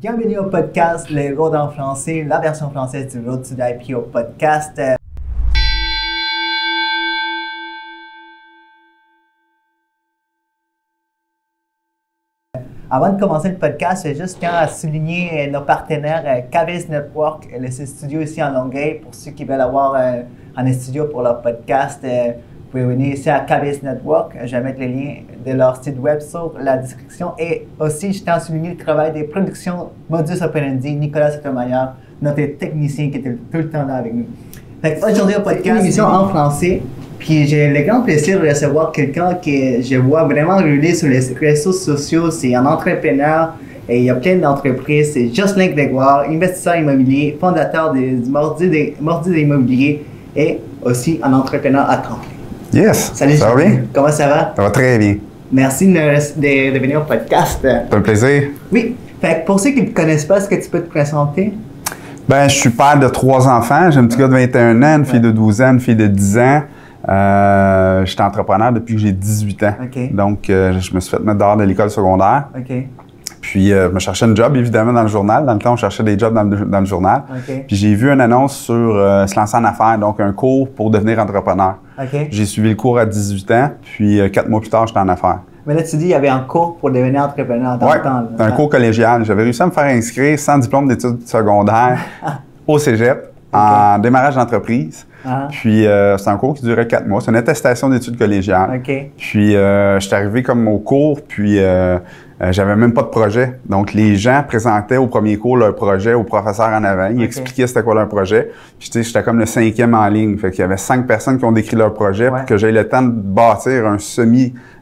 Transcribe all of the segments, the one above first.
Bienvenue au podcast Le Road en français, la version française du Road to the IPO podcast. Avant de commencer le podcast, je juste tiens à souligner nos partenaires KBS Network, le studio ici en Longueuil. Pour ceux qui veulent avoir un studio pour leur podcast, vous pouvez venir ici à KBS Network. Je vais mettre le lien de leur site web sur la description. Et aussi, je tiens à souligner le travail des productions Modus Operandi, Nicolas Sotomayor, notre technicien qui était tout le temps là avec nous. Aujourd'hui au podcast, une émission en français. Puis j'ai le grand plaisir de recevoir quelqu'un que je vois vraiment rouler sur les réseaux sociaux. C'est un entrepreneur et il y a plein d'entreprises. C'est Jocelyn Grégoire, investisseur immobilier, fondateur du Mordi de l'immobilier et aussi un entrepreneur à temps plein. Yes! Salut, ça va bien? Comment ça va? Ça va très bien. Merci de venir au podcast. C'est un plaisir. Oui. Fait que pour ceux qui ne te connaissent pas, est-ce que tu peux te présenter? Ben, je suis père de 3 enfants. J'ai un petit gars de 21 ans, une fille de 12 ans, une fille de 10 ans. Je suis entrepreneur depuis que j'ai 18 ans. Okay. Donc, je me suis fait mettre dehors de l'école secondaire. Okay. Puis, je me cherchais un job, évidemment, dans le journal. Dans le temps, on cherchait des jobs dans le journal. Okay. Puis, j'ai vu une annonce sur se lancer en affaires, donc un cours pour devenir entrepreneur. Okay. J'ai suivi le cours à 18 ans, puis 4 mois plus tard, j'étais en affaires. Mais là, tu dis qu'il y avait un cours pour devenir entrepreneur dans le temps. Oui, un cours collégial. J'avais réussi à me faire inscrire sans diplôme d'études secondaires au cégep, en démarrage d'entreprise. Puis, c'est un cours qui durait 4 mois. C'est une attestation d'études collégiales. Okay. Puis, je suis arrivé comme au cours, puis j'avais même pas de projet. Donc, les gens présentaient au premier cours leur projet au professeur en avant. Ils expliquaient c'était quoi leur projet. Puis, tu sais, j'étais comme le 5e en ligne. Fait qu'il y avait 5 personnes qui ont décrit leur projet pour que j'aie le temps de bâtir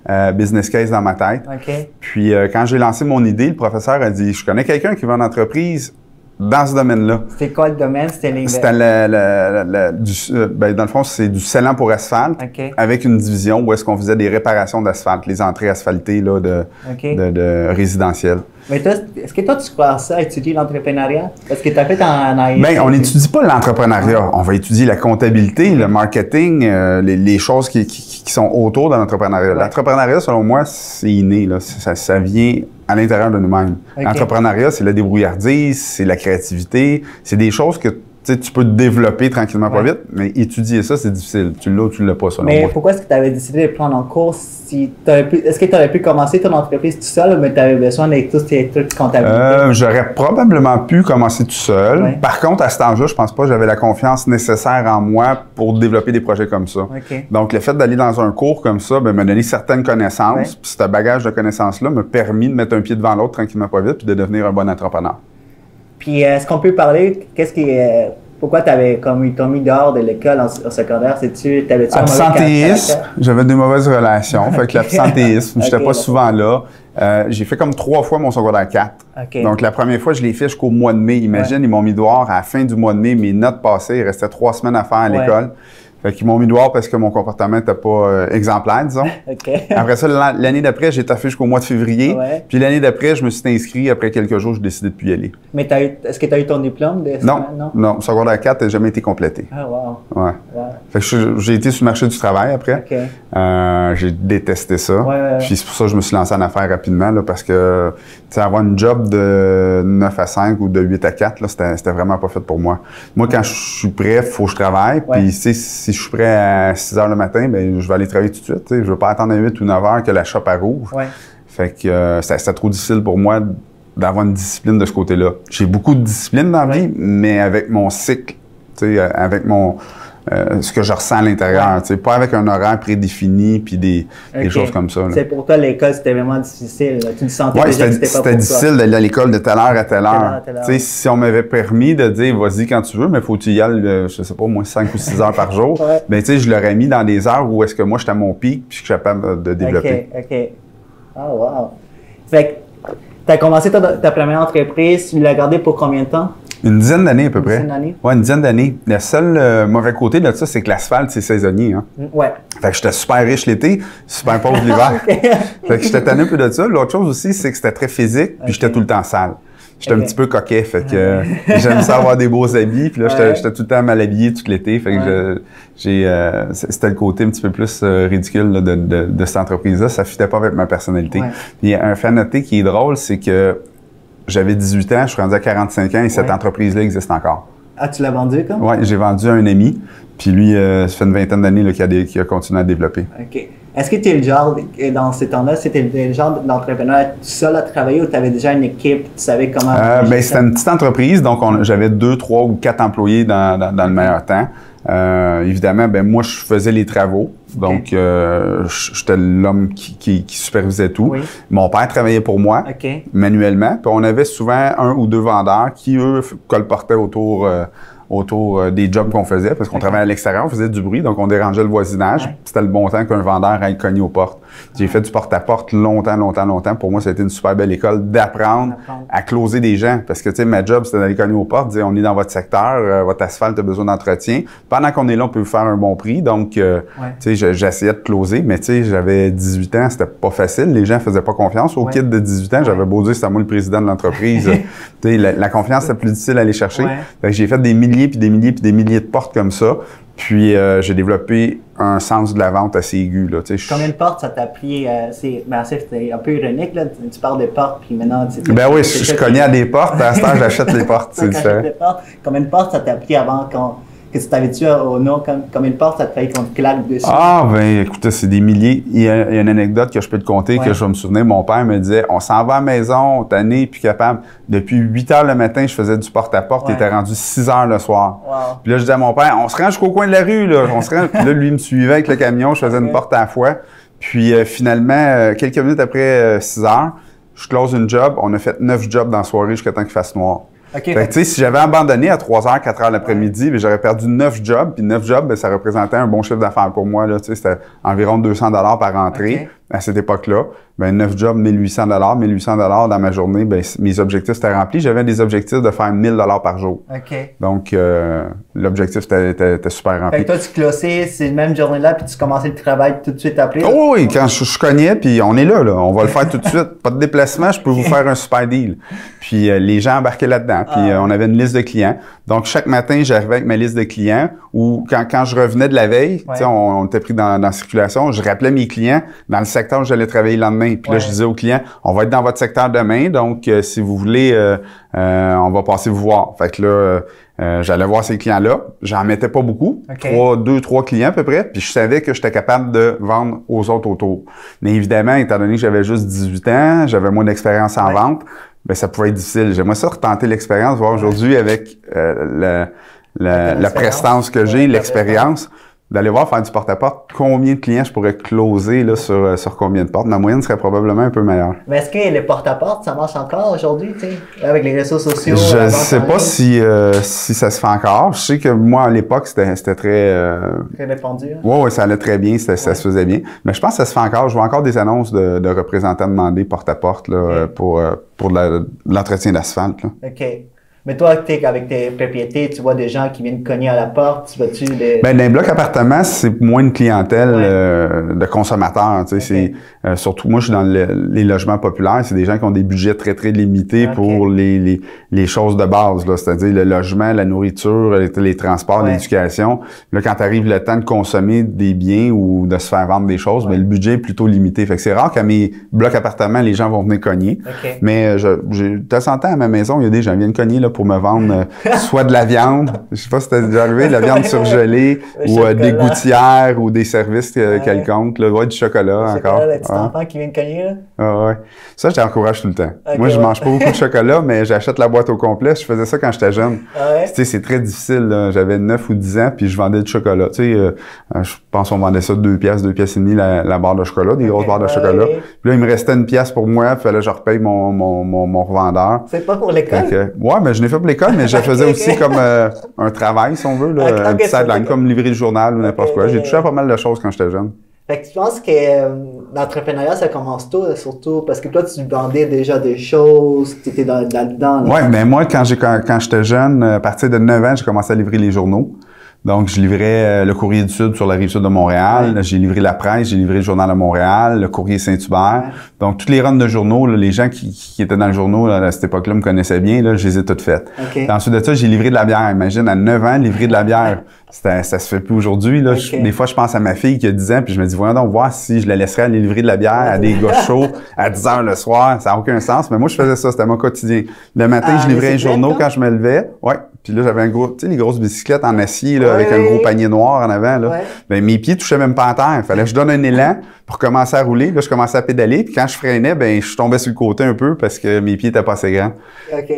un business case dans ma tête. Okay. Puis, quand j'ai lancé mon idée, le professeur a dit « Je connais quelqu'un qui va en entreprise dans ce domaine-là. » C'était quoi le domaine? C'était dans le fond, c'est du scellant pour asphalte avec une division où est-ce qu'on faisait des réparations d'asphalte, les entrées asphaltées là, de résidentiel. Mais toi, est-ce que toi, tu crois ça, étudier l'entrepreneuriat? Parce que tu as fait en AIS. Bien, on n'étudie pas l'entrepreneuriat. On va étudier la comptabilité, le marketing, les choses qui sont autour de l'entrepreneuriat. Ouais. L'entrepreneuriat, selon moi, c'est inné. Là. Ça vient à l'intérieur de nous-mêmes. L'entrepreneuriat, c'est la débrouillardise, c'est la créativité, c'est des choses que tu peux développer tranquillement pas vite, mais étudier ça, c'est difficile. Tu l'as ou tu l'as pas, selon moi. Mais pourquoi est-ce que tu avais décidé de prendre en cours? Est-ce que tu aurais pu commencer ton entreprise tout seul, mais tu avais besoin de tous ces trucs de comptabilité? J'aurais probablement pu commencer tout seul. Ouais. Par contre, à cet âge-là, je pense pas que j'avais la confiance nécessaire en moi pour développer des projets comme ça. Donc, le fait d'aller dans un cours comme ça m'a donné certaines connaissances. Puis, ce bagage de connaissances-là m'a permis de mettre un pied devant l'autre tranquillement pas vite puis de devenir un bon entrepreneur. Puis, est-ce qu'on peut parler, pourquoi ils t'ont mis dehors de l'école au secondaire? T'avais-tu absentéisme, j'avais des mauvaises relations. Fait que l'absentéisme, j'étais pas souvent là. J'ai fait comme 3 fois mon secondaire 4. Donc, la première fois, je l'ai fait jusqu'au mois de mai. Imagine, ils m'ont mis dehors à la fin du mois de mai. Mes notes passées, il restait 3 semaines à faire à l'école. Fait qu'ils m'ont mis dehors parce que mon comportement n'était pas exemplaire, disons. Après ça, l'année d'après, j'ai taffé jusqu'au mois de février. Puis l'année d'après, je me suis inscrit. Après quelques jours, j'ai décidé de plus y aller. Mais est-ce que tu as eu ton diplôme? Non. Secondaire 4 n'a jamais été complété. Ah, wow. Ouais. Fait que j'ai été sur le marché du travail après. J'ai détesté ça. Puis c'est pour ça que je me suis lancé en affaires rapidement, là, parce que avoir une job de 9 à 5 ou de 8 à 4, là, c'était vraiment pas fait pour moi. Moi, quand je suis prêt, il faut que je travaille. Puis si je suis prêt à 6 h le matin, bien, je vais aller travailler tout de suite. Je ne veux pas attendre à 8 ou 9 h que la shop rouvre. Fait que c'était trop difficile pour moi d'avoir une discipline de ce côté-là. J'ai beaucoup de discipline dans la vie, mais avec mon cycle, avec ce que je ressens à l'intérieur, pas avec un horaire prédéfini puis des choses comme ça. C'est pour toi, l'école, c'était vraiment difficile. Là. Tu te sentais déjà que c'était pas pour toi. C'était difficile d'aller à l'école de telle heure à telle heure. Si on m'avait permis de dire, vas-y quand tu veux, mais faut que tu y ailles, je sais pas, moins 5 ou 6 heures par jour, ben je l'aurais mis dans des heures où est-ce que moi, j'étais à mon pic puis je suis capable de développer. Oh, wow. Fait que tu as commencé ta première entreprise, tu l'as gardée pour combien de temps? Une dizaine d'années à peu près. Une dizaine d'années? Oui, une dizaine d'années. Le seul mauvais côté de ça, c'est que l'asphalte, c'est saisonnier. Hein? Fait que j'étais super riche l'été, super pauvre l'hiver. Fait que j'étais tanné un peu de ça. L'autre chose aussi, c'est que c'était très physique, puis j'étais tout le temps sale. J'étais un petit peu coquet, fait que j'aime ça avoir des beaux habits, puis là, j'étais tout le temps mal habillé tout l'été, fait que c'était le côté un petit peu plus ridicule là, de cette entreprise-là, ça fitait pas avec ma personnalité. Puis un fait à noter qui est drôle, c'est que j'avais 18 ans, je suis rendu à 45 ans et cette entreprise-là existe encore. Ah, tu l'as vendu comme? Oui, j'ai vendu à un ami. Puis lui, ça fait une vingtaine d'années qu'il a continué à développer. OK. Est-ce que tu es le genre, dans ces temps-là, c'était le genre d'entrepreneur tout seul à travailler ou tu avais déjà une équipe, tu savais comment... C'était une petite entreprise, donc j'avais 2, 3 ou 4 employés dans le meilleur temps. Évidemment, moi, je faisais les travaux. Donc, j'étais l'homme qui supervisait tout. Oui. Mon père travaillait pour moi, manuellement. Puis on avait souvent 1 ou 2 vendeurs qui, eux, colportaient autour des jobs qu'on faisait, parce qu'on travaillait à l'extérieur, on faisait du bruit, donc on dérangeait le voisinage. C'était le bon temps qu'un vendeur aille cogner aux portes. J'ai fait du porte-à-porte longtemps. Pour moi, ça a été une super belle école d'apprendre à closer des gens. Parce que, tu sais, ma job, c'était d'aller cogner aux portes, dire, on est dans votre secteur, votre asphalte a besoin d'entretien. Pendant qu'on est là, on peut vous faire un bon prix. Donc, tu sais, j'essayais de closer, mais tu sais, j'avais 18 ans, c'était pas facile. Les gens faisaient pas confiance. Au kid de 18 ans, j'avais beau dire, c'était moi le président de l'entreprise. Tu sais, la confiance, c'était plus difficile à aller chercher. Fait que j'ai fait des milliers, puis des milliers, puis des milliers de portes comme ça. Puis, j'ai développé un sens de la vente assez aigu. Là, combien de portes ça t'a pris? C'était un peu ironique, là. Tu parles de portes, puis maintenant... Ben oui, je cognais à des portes. À ce temps, j'achète les portes. Combien de portes ça t'a pris avant que tu t'habitues au nom? Combien de portes ça te fait qu'on te claque dessus? Ah, ben écoutez, c'est des milliers. Il y a une anecdote que je peux te conter, que je vais me souvenir. Mon père me disait, on s'en va à la maison, t'es né, puis capable. Depuis 8 heures le matin, je faisais du porte-à-porte, il était rendu 6 heures le soir. Wow. Puis là, je disais à mon père, on se rend jusqu'au coin de la rue, là. On se rend. Puis là, lui, il me suivait avec le camion, je faisais une porte à la fois. Puis finalement, quelques minutes après 6 heures, je close une job. On a fait 9 jobs dans la soirée jusqu'à temps qu'il fasse noir. Fait que, tu sais, si j'avais abandonné à 3h, 4h l'après-midi, j'aurais perdu 9 jobs. Puis 9 jobs, ça représentait un bon chiffre d'affaires pour moi. Là, tu sais, c'était environ 200 $ par entrée à cette époque-là. 9 jobs, 1800 $. 1800 $ dans ma journée, mes objectifs étaient remplis. J'avais des objectifs de faire 1000 $ par jour. Donc, l'objectif était super rempli. Fait que toi, tu clossais ces mêmes journées-là, puis tu commençais le travail tout de suite après? Oh oui, quand je cognais, puis on est là. On va le faire tout de suite. Pas de déplacement, je peux vous faire un super deal. Puis les gens embarquaient là-dedans. Puis on avait une liste de clients. Donc, chaque matin, j'arrivais avec ma liste de clients ou quand je revenais de la veille, on était pris dans la circulation, je rappelais mes clients dans le secteur où j'allais travailler le lendemain. Puis là, je disais aux clients, on va être dans votre secteur demain, donc si vous voulez, on va passer vous voir. Fait que là, j'allais voir ces clients-là. J'en mettais pas beaucoup, 2-3 clients à peu près, puis je savais que j'étais capable de vendre aux autres autour. Mais évidemment, étant donné que j'avais juste 18 ans, j'avais moins d'expérience en vente, ça pouvait être difficile. J'aimerais ça retenter l'expérience, voir aujourd'hui avec la prestance que j'ai, l'expérience, d'aller voir faire du porte-à-porte, combien de clients je pourrais closer là, sur combien de portes. Ma moyenne serait probablement un peu meilleure. Mais est-ce que les porte-à-porte, ça marche encore aujourd'hui, tu sais, avec les réseaux sociaux? Je ne sais pas si ça se fait encore. Je sais que moi, à l'époque, c'était très... très répandu. Oui, ça allait très bien, ça se faisait bien. Mais je pense que ça se fait encore. Je vois encore des annonces de représentants demander porte-à-porte là, pour l'entretien d'asphalte. OK. Mais toi, avec tes propriétés, tu vois des gens qui viennent cogner à la porte, tu vois-tu des... Dans les blocs appartements, c'est moins une clientèle de consommateurs. Tu sais, c'est surtout moi, je suis dans les logements populaires. C'est des gens qui ont des budgets très très limités pour les choses de base, là, c'est-à-dire le logement, la nourriture, les transports, l'éducation. Là, quand arrive le temps de consommer des biens ou de se faire vendre des choses, le budget est plutôt limité. Fait que c'est rare qu'à mes blocs appartements, les gens vont venir cogner. Mais de temps en temps à ma maison, il y a des gens qui viennent cogner là, pour me vendre soit de la viande, je sais pas si c'était déjà arrivé, de la viande surgelée ou des gouttières ou des services quelconques, là, du chocolat encore. Les petits enfants qui viennent cogner, là? Ouais. Ça, je t'encourage tout le temps. Moi, je mange pas beaucoup de chocolat, mais j'achète la boîte au complet. Je faisais ça quand j'étais jeune. Tu sais, c'est très difficile, là. J'avais 9 ou 10 ans, puis je vendais du chocolat. Tu sais, je pense qu'on vendait ça 2 piastres, 2 piastres et demi la barre de chocolat, des grosses barres de chocolat. Puis là, il me restait 1 pièce pour moi, puis fallait que je repaye mon revendeur. C'est pas pour l'école? Ouais, mais je n'ai fait pour l'école, mais je faisais aussi comme un travail, si on veut, là, un petit sideline, comme livrer le journal ou n'importe quoi. J'ai touché à pas mal de choses quand j'étais jeune. Fait que tu penses que l'entrepreneuriat, ça commence tôt, surtout parce que toi, tu vendais déjà des choses, tu étais là-dedans. Oui, mais moi, quand j'étais jeune, à partir de 9 ans, j'ai commencé à livrer les journaux. Donc, je livrais le Courrier du Sud sur la Rive-Sud de Montréal. J'ai livré La Presse, j'ai livré le Journal de Montréal, le Courrier Saint-Hubert. Donc, toutes les runs de journaux, là, les gens qui étaient dans le journaux là, à cette époque-là me connaissaient bien, là, je les ai toutes faites. Ensuite de ça, j'ai livré de la bière. Imagine, à 9 ans, livrer de la bière. Ça se fait plus aujourd'hui. Là. Des fois, je pense à ma fille qui a 10 ans, puis je me dis, voyons donc voir si je la laisserais aller livrer de la bière à des gars chauds à 10 heures le soir. Ça n'a aucun sens. Mais moi, je faisais ça. C'était mon quotidien. Le matin, je livrais un journaux quand je me levais. Ouais. Puis là, j'avais un gros, tu sais, les grosses bicyclettes en acier, là, avec un gros panier noir en avant, là. Ben, mes pieds touchaient même pas à terre. Fallait que je donne un élan pour commencer à rouler. Là, je commençais à pédaler. Puis quand je freinais, ben, je tombais sur le côté un peu parce que mes pieds étaient pas assez grands.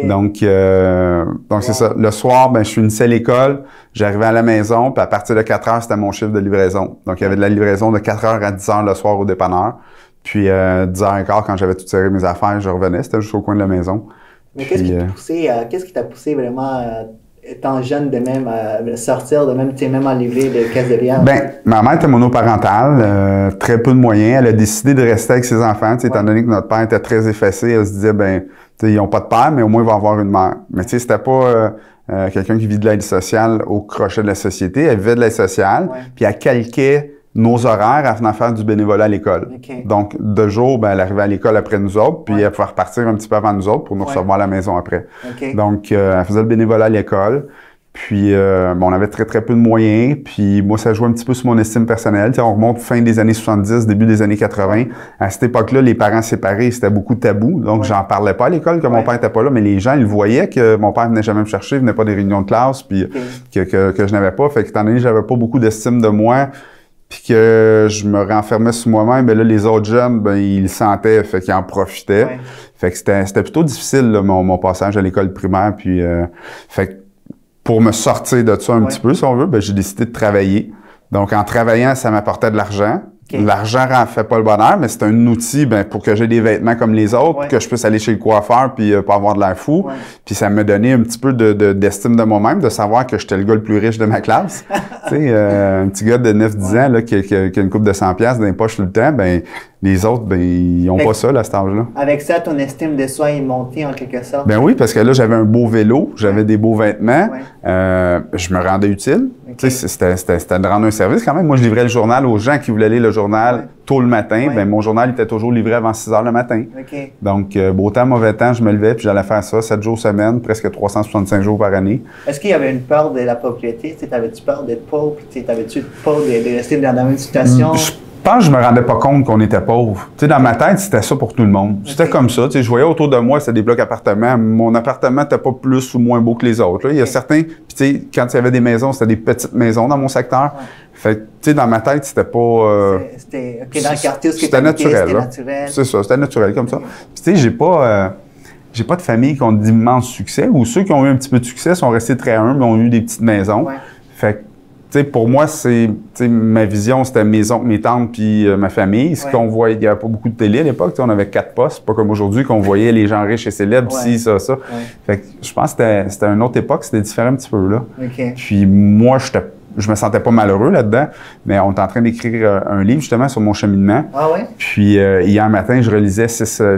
Donc c'est ça. Le soir, ben, je finissais à l'école. J'arrivais à la maison. Puis à partir de 4 heures, c'était mon chiffre de livraison. Donc, il y avait de la livraison de 4 heures à 10 heures le soir au dépanneur. Puis 10h15, quand j'avais tout serré mes affaires, je revenais. C'était juste au coin de la maison. Mais qu'est-ce qui t'a poussé vraiment, étant jeune, de même sortir, de même, tu sais, même en livrer de caisse de bière? Ben, ma mère était monoparentale, très peu de moyens. Elle a décidé de rester avec ses enfants, tu sais, étant donné que notre père était très effacé. Elle se disait, ben, tu sais, ils n'ont pas de père, mais au moins ils vont avoir une mère. Mais tu sais, c'était pas quelqu'un qui vit de l'aide sociale au crochet de la société. Elle vivait de l'aide sociale, puis elle calquait nos horaires en venant faire du bénévolat à l'école. Donc, de jour, ben, elle arrivait à l'école après nous autres, puis elle pouvait repartir un petit peu avant nous autres pour nous recevoir à la maison après. Donc, elle faisait le bénévolat à l'école. Puis, on avait très, très peu de moyens. Puis, moi, ça jouait un petit peu sur mon estime personnelle. Tu sais, on remonte fin des années 70, début des années 80. À cette époque-là, les parents séparés, c'était beaucoup tabou. Donc, j'en parlais pas à l'école que mon père était pas là, mais les gens, ils voyaient que mon père venait jamais me chercher, venait pas des réunions de classe, puis que je n'avais pas. Fait que, étant donné que j'avais pas beaucoup d'estime de moi, puis que je me renfermais sur moi-même, ben là, les autres jeunes, ben ils le sentaient, fait qu'ils en profitaient. Fait que c'était plutôt difficile, là, mon passage à l'école primaire. Puis, fait que pour me sortir de ça un petit peu, si on veut, ben j'ai décidé de travailler. Donc, en travaillant, ça m'apportait de l'argent. L'argent ne fait pas le bonheur, mais c'est un outil pour que j'ai des vêtements comme les autres, pour que je puisse aller chez le coiffeur puis pas avoir de l'air fou. Puis ça me donnait un petit peu d'estime de moi-même, de savoir que j'étais le gars le plus riche de ma classe. Tu sais, un petit gars de 9-10 ans là, qui a une coupe de 100$ dans les poches tout le temps, ben les autres, ben ils n'ont pas ça là, à cet âge-là. Avec ça, ton estime de soi est montée en quelque sorte? Ben oui, parce que là, j'avais un beau vélo, j'avais des beaux vêtements, je me rendais utile. Tu sais, c'était de rendre un service quand même. Moi, je livrais le journal aux gens qui voulaient lire le journal tôt le matin. Ben mon journal était toujours livré avant 6 heures le matin. Donc, beau temps, mauvais temps, je me levais puis j'allais faire ça 7 jours semaine, presque 365 jours par année. Est-ce qu'il y avait une peur de la propriété? T'avais-tu peur d'être pauvre? T'avais-tu peur de rester dans la même situation? Je pense que je me rendais pas compte qu'on était pauvre. Tu sais, dans ma tête, c'était ça pour tout le monde. C'était comme ça. Tu sais, je voyais autour de moi, c'était des blocs appartements. Mon appartement n'était pas plus ou moins beau que les autres. Là. Il y a certains, puis tu sais, quand il y avait des maisons, c'était des petites maisons dans mon secteur. Fait que, tu sais, dans ma tête, c'était pas... C'était dans le quartier où c'était naturel. C'est ça, c'était naturel comme ça. Puis tu sais, j'ai pas de famille qui ont d'immenses succès, ou ceux qui ont eu un petit peu de succès sont restés très humbles, ont eu des petites maisons. Fait que, tu sais, pour moi, ma vision, c'était mes oncles, mes tantes, puis ma famille. Ce qu'on voyait, il n'y avait pas beaucoup de télé à l'époque. On avait 4 postes, pas comme aujourd'hui qu'on voyait les gens riches et célèbres, ci, ça. Fait que je pense que c'était une autre époque, c'était différent un petit peu là. Puis moi, je me sentais pas malheureux là-dedans, mais on est en train d'écrire un livre justement sur mon cheminement. Puis hier matin, je relisais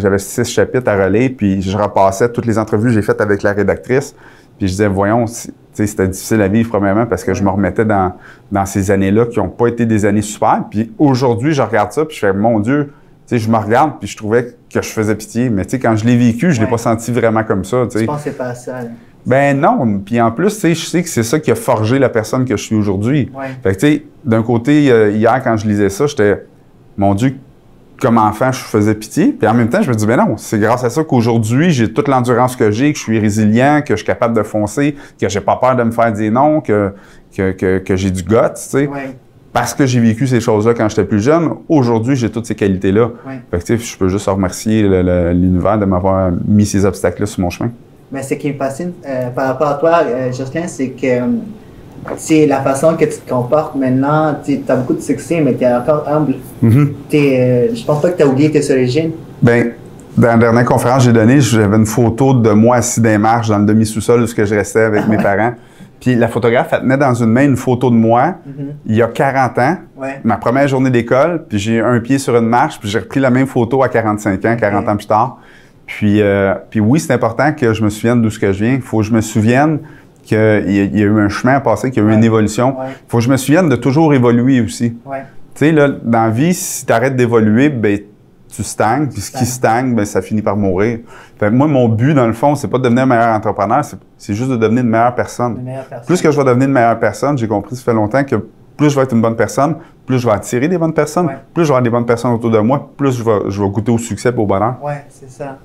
j'avais 6 chapitres à relire, puis je repassais toutes les entrevues que j'ai faites avec la rédactrice. Puis je disais, voyons, c'était difficile à vivre premièrement parce que je me remettais dans ces années-là qui n'ont pas été des années super. Puis aujourd'hui, je regarde ça puis je fais, mon Dieu, je me regarde puis je trouvais que je faisais pitié. Mais quand je l'ai vécu, je l'ai pas senti vraiment comme ça. Je pensais pas à ça. Là. Ben non. Puis en plus, je sais que c'est ça qui a forgé la personne que je suis aujourd'hui. Fait que d'un côté, hier, quand je lisais ça, j'étais, mon Dieu, comme enfant, je faisais pitié. Puis en même temps, je me dis, ben non, c'est grâce à ça qu'aujourd'hui, j'ai toute l'endurance que j'ai, que je suis résilient, que je suis capable de foncer, que j'ai pas peur de me faire dire non, que j'ai du guts, tu sais. Parce que j'ai vécu ces choses-là quand j'étais plus jeune, aujourd'hui, j'ai toutes ces qualités-là. Fait que, tu sais, je peux juste remercier l'univers de m'avoir mis ces obstacles-là sur mon chemin. Mais ce qui me fascine par rapport à toi, Jocelyn, c'est que c'est la façon que tu te comportes maintenant. Tu as beaucoup de succès, mais tu es encore humble. Je pense pas que tu as oublié tes origines. Bien, dans la dernière conférence que j'ai donnée, j'avais une photo de moi assis dans les marches dans le demi-sous-sol où je restais avec mes parents. Puis la photographe, elle tenait dans une main une photo de moi il y a 40 ans, ma première journée d'école, puis j'ai un pied sur une marche, puis j'ai repris la même photo à 45 ans, 40 ans plus tard. Puis oui, c'est important que je me souvienne d'où ce que je viens. Il faut que je me souvienne qu'il y a eu un chemin à passer, qu'il y a eu une évolution. Il faut que je me souvienne de toujours évoluer aussi. Tu sais, là, dans la vie, si tu arrêtes d'évoluer, ben tu stagnes, puis ce qui stagne, ben ça finit par mourir. Fait que moi, mon but, dans le fond, c'est pas de devenir un meilleur entrepreneur, c'est juste de devenir une meilleure personne. Plus que je vais devenir une meilleure personne, j'ai compris, ça fait longtemps que plus je vais être une bonne personne, plus je vais attirer des bonnes personnes, plus je vais avoir des bonnes personnes autour de moi, plus je vais goûter au succès et au bonheur. Oui, c'est ça.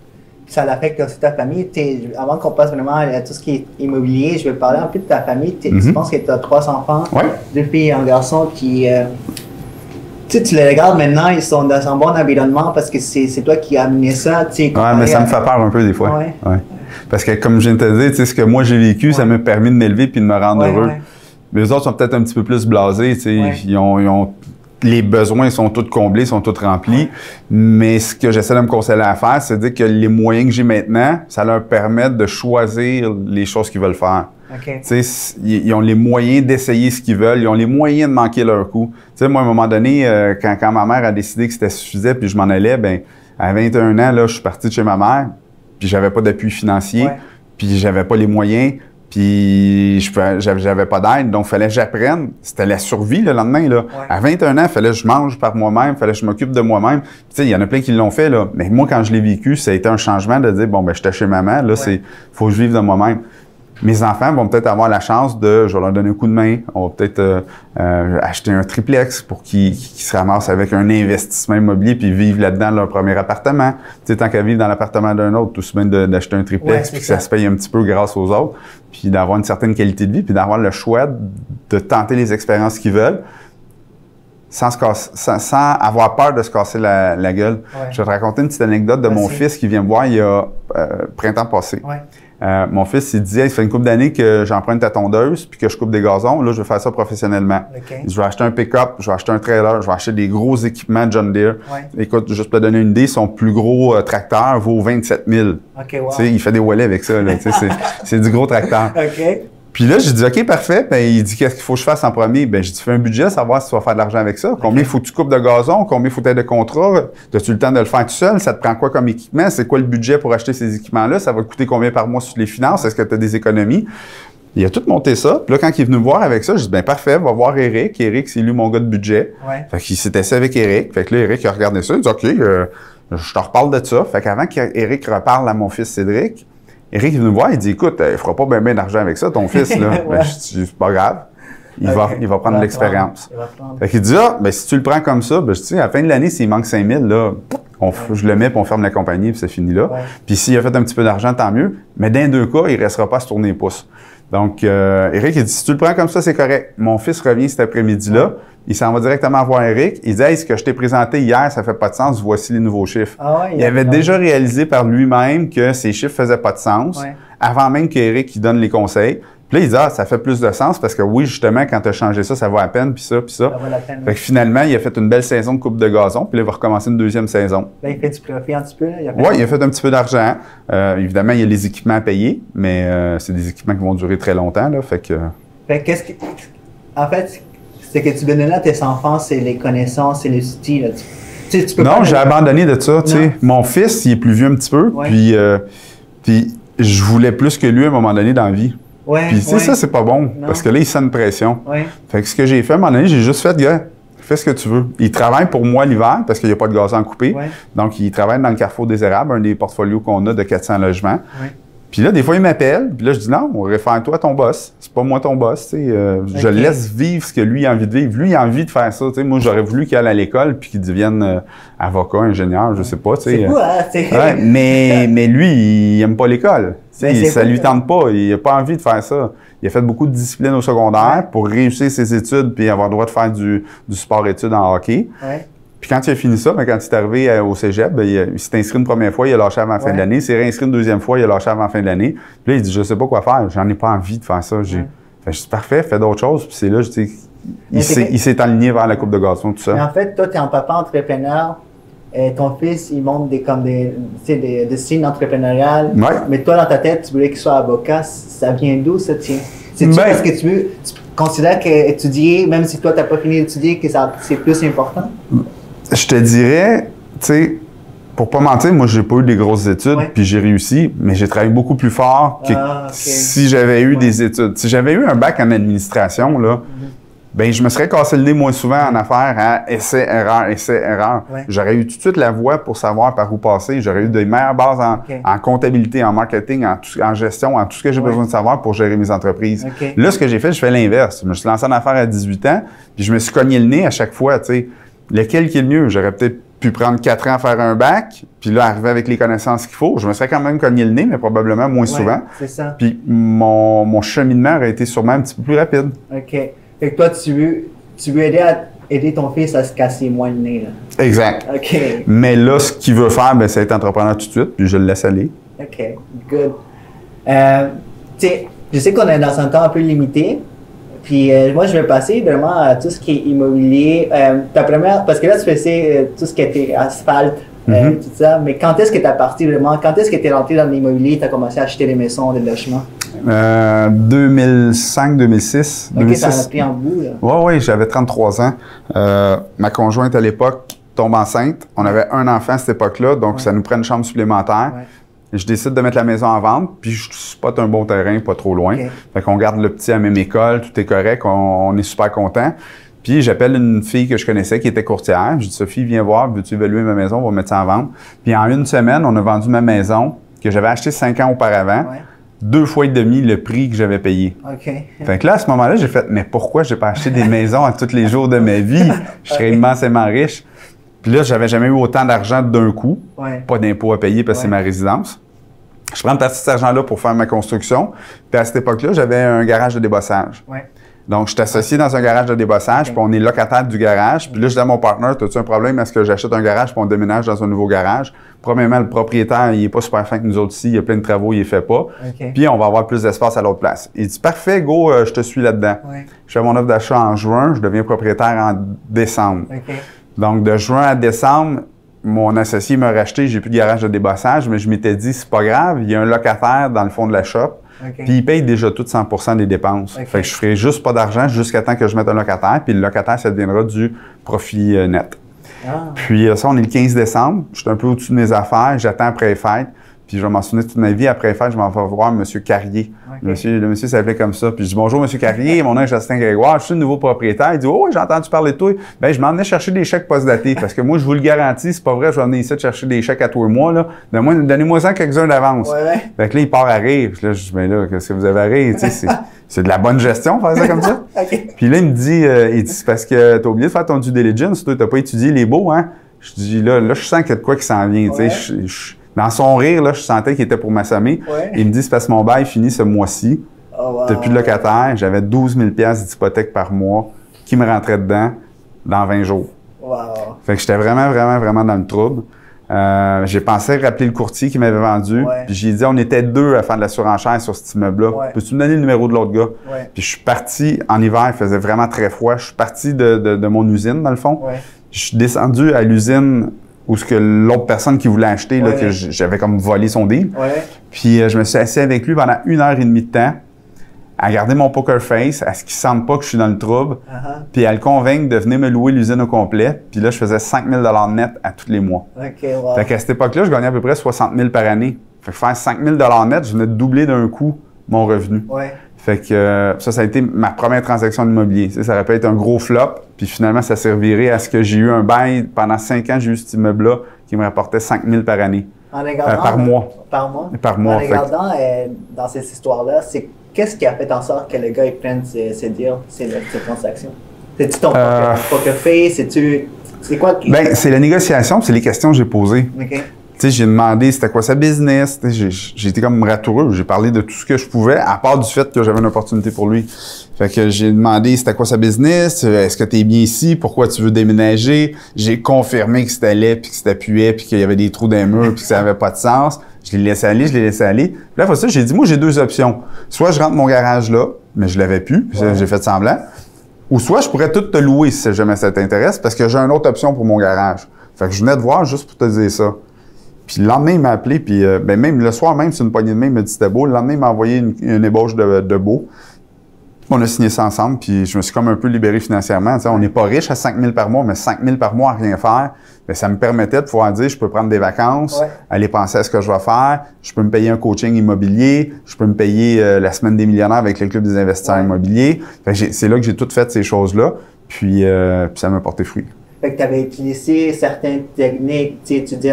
Puis ça l'affecte aussi ta famille. Avant qu'on passe vraiment à tout ce qui est immobilier, je vais parler un peu de ta famille. Je pense que tu as 3 enfants, 2 filles et un garçon qui... tu les regardes maintenant, ils sont dans un bon environnement parce que c'est toi qui as amené ça. Oui, mais ça me fait peur un peu des fois. Ouais. Parce que comme je viens de te dire, ce que moi j'ai vécu, ça m'a permis de m'élever et de me rendre heureux. Mais les autres sont peut-être un petit peu plus blasés. Ils ont les besoins sont tous comblés, sont tous remplis. Mais ce que j'essaie de me conseiller à faire, c'est de dire que les moyens que j'ai maintenant, ça leur permet de choisir les choses qu'ils veulent faire. Ils ont les moyens d'essayer ce qu'ils veulent, ils ont les moyens de manquer leur coup. Moi, à un moment donné, quand ma mère a décidé que c'était suffisait puis je m'en allais, ben à 21 ans, là, je suis parti de chez ma mère, puis j'avais pas d'appui financier, puis j'avais pas les moyens, puis j'avais pas d'aide, donc il fallait que j'apprenne. C'était la survie le lendemain. Là. À 21 ans, il fallait que je mange par moi-même, il fallait que je m'occupe de moi-même. Il y en a plein qui l'ont fait, là. Mais moi, quand je l'ai vécu, ça a été un changement de dire, bon, ben j'étais chez maman, là, faut que je vive de moi-même. Mes enfants vont peut-être avoir la chance je vais leur donner un coup de main. On va peut-être acheter un triplex pour qu'ils se ramassent avec un investissement immobilier puis vivent là-dedans leur premier appartement. Tant qu'à vivre dans l'appartement d'un autre, tout se bien d'acheter un triplex puis que ça se paye un petit peu grâce aux autres, puis d'avoir une certaine qualité de vie, puis d'avoir le choix de tenter les expériences qu'ils veulent sans avoir peur de se casser la gueule. Je vais te raconter une petite anecdote de mon fils qui vient me voir il y a printemps passé. Mon fils, il disait, ça fait une couple d'années que j'emprunte ta tondeuse puis que je coupe des gazons. Là, je vais faire ça professionnellement. Je vais acheter un pick-up, je vais acheter un trailer, je vais acheter des gros équipements John Deere. Écoute, juste pour te donner une idée, son plus gros tracteur vaut 27 000. Il fait des wallets avec ça. C'est du gros tracteur. Puis là, j'ai dit, OK, parfait. Ben, il dit, qu'est-ce qu'il faut que je fasse en premier? Ben, j'ai dit, fais un budget, savoir si tu vas faire de l'argent avec ça. Combien il faut que tu coupes de gazon? Combien il faut que tu aies de contrat? As-tu le temps de le faire tout seul? Ça te prend quoi comme équipement? C'est quoi le budget pour acheter ces équipements-là? Ça va te coûter combien par mois sur les finances? Est-ce que tu as des économies? Il a tout monté ça. Puis là, quand il est venu me voir avec ça, j'ai dit, ben parfait, va voir Eric. Eric, c'est lui mon gars de budget. Fait qu'il s'est assis avec Eric. Fait que là, Eric a regardé ça. Il dit, OK, je te reparle de ça. Fait qu'avant qu'Eric reparle à mon fils Cédric, Eric est venu me voir, il dit, écoute, il fera pas bien d'argent avec ça, ton fils, là. Ben, je dis, c'est pas grave. Il va prendre de l'expérience. Fait qu'il dit, ben, si tu le prends comme ça, ben, je dis, à la fin de l'année, s'il manque 5 000, là, je le mets, puis on ferme la compagnie, puis c'est fini là. Puis s'il a fait un petit peu d'argent, tant mieux. Mais dans les deux cas, il restera pas à se tourner les pouces. Donc, Eric, il dit, si tu le prends comme ça, c'est correct. Mon fils revient cet après-midi-là. Il s'en va directement voir Eric. Il dit, hey, ce que je t'ai présenté hier, ça fait pas de sens. Voici les nouveaux chiffres. Il avait déjà réalisé par lui-même que ces chiffres faisaient pas de sens avant même qu'Eric donne les conseils. Puis là, il dit, ça fait plus de sens parce que oui, justement, quand tu as changé ça, ça vaut à peine, puis ça, puis ça. Ça vaut la peine. Fait que finalement, il a fait une belle saison de coupe de gazon, puis là, il va recommencer une deuxième saison. Là, il fait du profit un petit peu. Oui, il a fait un petit peu d'argent. Évidemment, il y a les équipements à payer, mais c'est des équipements qui vont durer très longtemps. Là, fait que en fait, ce que tu donnes là à tes enfants, c'est les connaissances et les outils. Là. Tu peux non, j'ai abandonné de ça. Mon fils, il est plus vieux un petit peu, puis je voulais plus que lui à un moment donné dans la vie. Puis ça, c'est pas bon, parce que là, il sent une pression. Fait que ce que j'ai fait à un moment donné, j'ai juste fait, gars, fais ce que tu veux. Il travaille pour moi l'hiver, parce qu'il n'y a pas de gazon à couper. Donc, il travaille dans le Carrefour des Érables, un des portfolios qu'on a de 400 logements. Puis là, des fois, il m'appelle, puis là, je dis non, réfère-toi à ton boss. C'est pas moi ton boss, tu sais. Je le laisse vivre ce que lui a envie de vivre. Lui, il a envie de faire ça, tu sais. Moi, j'aurais voulu qu'il aille à l'école puis qu'il devienne avocat, ingénieur, je sais pas, tu sais. C'est quoi, hein? Mais lui, il aime pas l'école. Ça lui tente pas. Il a pas envie de faire ça. Il a fait beaucoup de disciplines au secondaire pour réussir ses études puis avoir le droit de faire du sport-études en hockey. Puis quand il a fini ça, quand il est arrivé au cégep, il s'est inscrit une première fois, il a lâché avant la fin de l'année. Il s'est réinscrit une deuxième fois, il a lâché avant la fin de l'année. Puis là, il dit, je sais pas quoi faire, j'en ai pas envie de faire ça. Je dis, parfait, fais d'autres choses. Puis c'est là, je dis, il s'est aligné vers la coupe de gazon, tout ça. Mais en fait, toi, tu es un papa entrepreneur. Ton fils, il montre des signes entrepreneuriales. Mais toi, dans ta tête, tu voulais qu'il soit avocat. Ça vient d'où, ça tient? C'est-tu parce que tu considères qu'étudier, même si toi, tu n'as pas fini d'étudier, que c'est plus important? Je te dirais, tu sais, Pour pas mentir, moi, j'ai pas eu des grosses études, puis j'ai réussi, mais j'ai travaillé beaucoup plus fort que si j'avais eu des études. Si j'avais eu un bac en administration, là, ben je me serais cassé le nez moins souvent en affaires à essai-erreur, essai-erreur. J'aurais eu tout de suite la voie pour savoir par où passer. J'aurais eu des meilleures bases en comptabilité, en marketing, en gestion, en tout ce que j'ai besoin de savoir pour gérer mes entreprises. Là, ce que j'ai fait, je fais l'inverse. Je me suis lancé en affaires à 18 ans, puis je me suis cogné le nez à chaque fois, tu sais. Lequel qui est le mieux? J'aurais peut-être pu prendre 4 ans à faire un bac, puis là, arriver avec les connaissances qu'il faut. Je me serais quand même cogné le nez, mais probablement moins souvent. C'est ça. Puis mon cheminement aurait été sûrement un petit peu plus rapide. OK. Fait que toi, tu veux aider ton fils à se casser moins le nez, là. Exact. OK. Mais là, ce qu'il veut faire, ben, c'est être entrepreneur tout de suite, puis je le laisse aller. OK. Good. Tu sais, je sais qu'on est dans un temps un peu limité. Puis moi, je vais passer vraiment à tout ce qui est immobilier. Ta première, parce que là, tu faisais tout ce qui était asphalte, tout ça. Mais quand est-ce que tu as parti vraiment? Quand est-ce que tu es rentré dans l'immobilier et tu as commencé à acheter des maisons, des logements? 2005, 2006. OK, 2006. Ça a pris en bout, là. Oui, j'avais 33 ans. Ma conjointe, à l'époque, tombe enceinte. On avait un enfant à cette époque-là, donc ça nous prend une chambre supplémentaire. Je décide de mettre la maison en vente, puis je spot un bon terrain, pas trop loin. Fait qu'on garde le petit à la même école, tout est correct, on est super content. Puis j'appelle une fille que je connaissais qui était courtière. Je dis, Sophie, viens voir, veux-tu évaluer ma maison, on va mettre ça en vente. Puis en une semaine, on a vendu ma maison que j'avais achetée 5 ans auparavant, 2 fois et demi le prix que j'avais payé. Fait que là, à ce moment-là, j'ai fait, mais pourquoi j'ai pas acheté des maisons à tous les jours de ma vie? Je serais immensément riche. Puis là, j'avais jamais eu autant d'argent d'un coup. Pas d'impôt à payer parce que c'est ma résidence. Je prends une partie de cet argent-là pour faire ma construction. Puis à cette époque-là, j'avais un garage de débossage. Donc, je suis associé dans un garage de débossage, puis on est locataire du garage. Puis là, je dis à mon partenaire, as-tu un problème? Est-ce que j'achète un garage puis on déménage dans un nouveau garage? Premièrement, le propriétaire, il est pas super fin que nous autres ici. Il y a plein de travaux, il les fait pas. Puis on va avoir plus d'espace à l'autre place. Il dit, parfait, go, je te suis là-dedans. Je fais mon offre d'achat en juin, je deviens propriétaire en décembre. Donc, de juin à décembre, mon associé m'a racheté, j'ai plus de garage de débossage, mais je m'étais dit, c'est pas grave, il y a un locataire dans le fond de la shop, puis il paye déjà tout 100% des dépenses. Fait que je ferai juste pas d'argent jusqu'à temps que je mette un locataire, puis le locataire, ça deviendra du profit net. Puis ça, on est le 15 décembre, je suis un peu au-dessus de mes affaires, j'attends après les fêtes, puis je vais m'en souvenir toute ma vie. Après les fêtes, je m'en vais voir M. Carrier. Le monsieur s'appelait comme ça. Puis je dis, bonjour, M. Carrier, mon nom est Justin Grégoire, je suis le nouveau propriétaire. Il dit, oh, oui, j'ai entendu parler de toi. Ben, je m'en venais chercher des chèques post-datés. Parce que moi, je vous le garantis, c'est pas vrai, je vais venir ici chercher des chèques à tous les mois, là. Donnez-moi-en quelques-uns d'avance. Fait que là, il part à rire. Puis là, je dis, ben là, qu'est-ce que vous avez à rire? C'est de la bonne gestion, faire ça comme ça. Puis là, il me dit, c'est parce que t'as oublié de faire ton due diligence, toi, t'as pas étudié les baux, hein? Je dis, là, je sens qu'il y a de quoi qui s'en vient, tu sais. Dans son rire, là, je sentais qu'il était pour m'assommer. Il me dit, c'est parce que mon bail finit ce mois-ci. T'as plus de locataire. J'avais 12 000 $ d'hypothèque par mois qui me rentrait dedans dans 20 jours. Fait que j'étais vraiment, vraiment, vraiment dans le trouble. J'ai pensé rappeler le courtier qui m'avait vendu. Puis j'ai dit, on était 2 à faire de la surenchère sur cet immeuble-là. Peux-tu me donner le numéro de l'autre gars? Puis je suis parti, en hiver, il faisait vraiment très froid. Je suis parti de mon usine, dans le fond. Je suis descendu à l'usine où ce que l'autre personne qui voulait acheter, là, que j'avais comme volé son deal. Puis je me suis assis avec lui pendant 1h30 de temps, à garder mon poker face, à ce qu'il ne sente pas que je suis dans le trouble, puis à le convaincre de venir me louer l'usine au complet. Puis là, je faisais 5 000 $ net à tous les mois. Fait qu'à cette époque-là, je gagnais à peu près 60 000 par année. Fait que faire 5 000 $ net, je venais de doubler d'un coup mon revenu. Fait que ça a été ma première transaction d'immobilier. Ça aurait pu être un gros flop, puis finalement, ça servirait à ce que j'ai eu un bail. Pendant 5 ans, j'ai eu cet immeuble-là qui me rapportait 5 000 par année. Par mois. Par mois. En regardant dans cette histoire-là, c'est qu'est-ce qui a fait en sorte que le gars il prenne ces deals, ces transactions? C'est-tu ton poker face? C'est quoi? Ben, c'est la négociation, c'est les questions que j'ai posées. Tu sais, j'ai demandé c'était quoi sa business. J'ai été comme ratoureux. J'ai parlé de tout ce que je pouvais, à part du fait que j'avais une opportunité pour lui. Fait que j'ai demandé c'était quoi sa business, est-ce que tu es bien ici, pourquoi tu veux déménager. J'ai confirmé que c'était laid, puis que c'était puait, puis qu'il y avait des trous dans les murs, puis que ça avait pas de sens. Je l'ai laissé aller. Puis là, après ça, j'ai dit, moi, j'ai 2 options. Soit je rentre mon garage là, mais je l'avais plus, j'ai fait semblant. Ou soit je pourrais tout te louer si jamais ça t'intéresse, parce que j'ai une autre option pour mon garage. Fait que je venais te voir juste pour te dire ça. Puis le lendemain, il m'a appelé, puis même le soir même, sur une poignée de main, il m'a dit c'était beau. Le lendemain, il m'a envoyé une ébauche de beau. On a signé ça ensemble, puis je me suis comme un peu libéré financièrement. On n'est pas riche à 5 000 par mois, mais 5 000 par mois à rien faire, bien, ça me permettait de pouvoir dire, je peux prendre des vacances, aller penser à ce que je vais faire, je peux me payer un coaching immobilier, je peux me payer la semaine des millionnaires avec le club des investisseurs immobiliers. C'est là que j'ai tout fait ces choses-là, puis ça m'a porté fruit. Fait que tu avais utilisé certaines techniques, tu dis,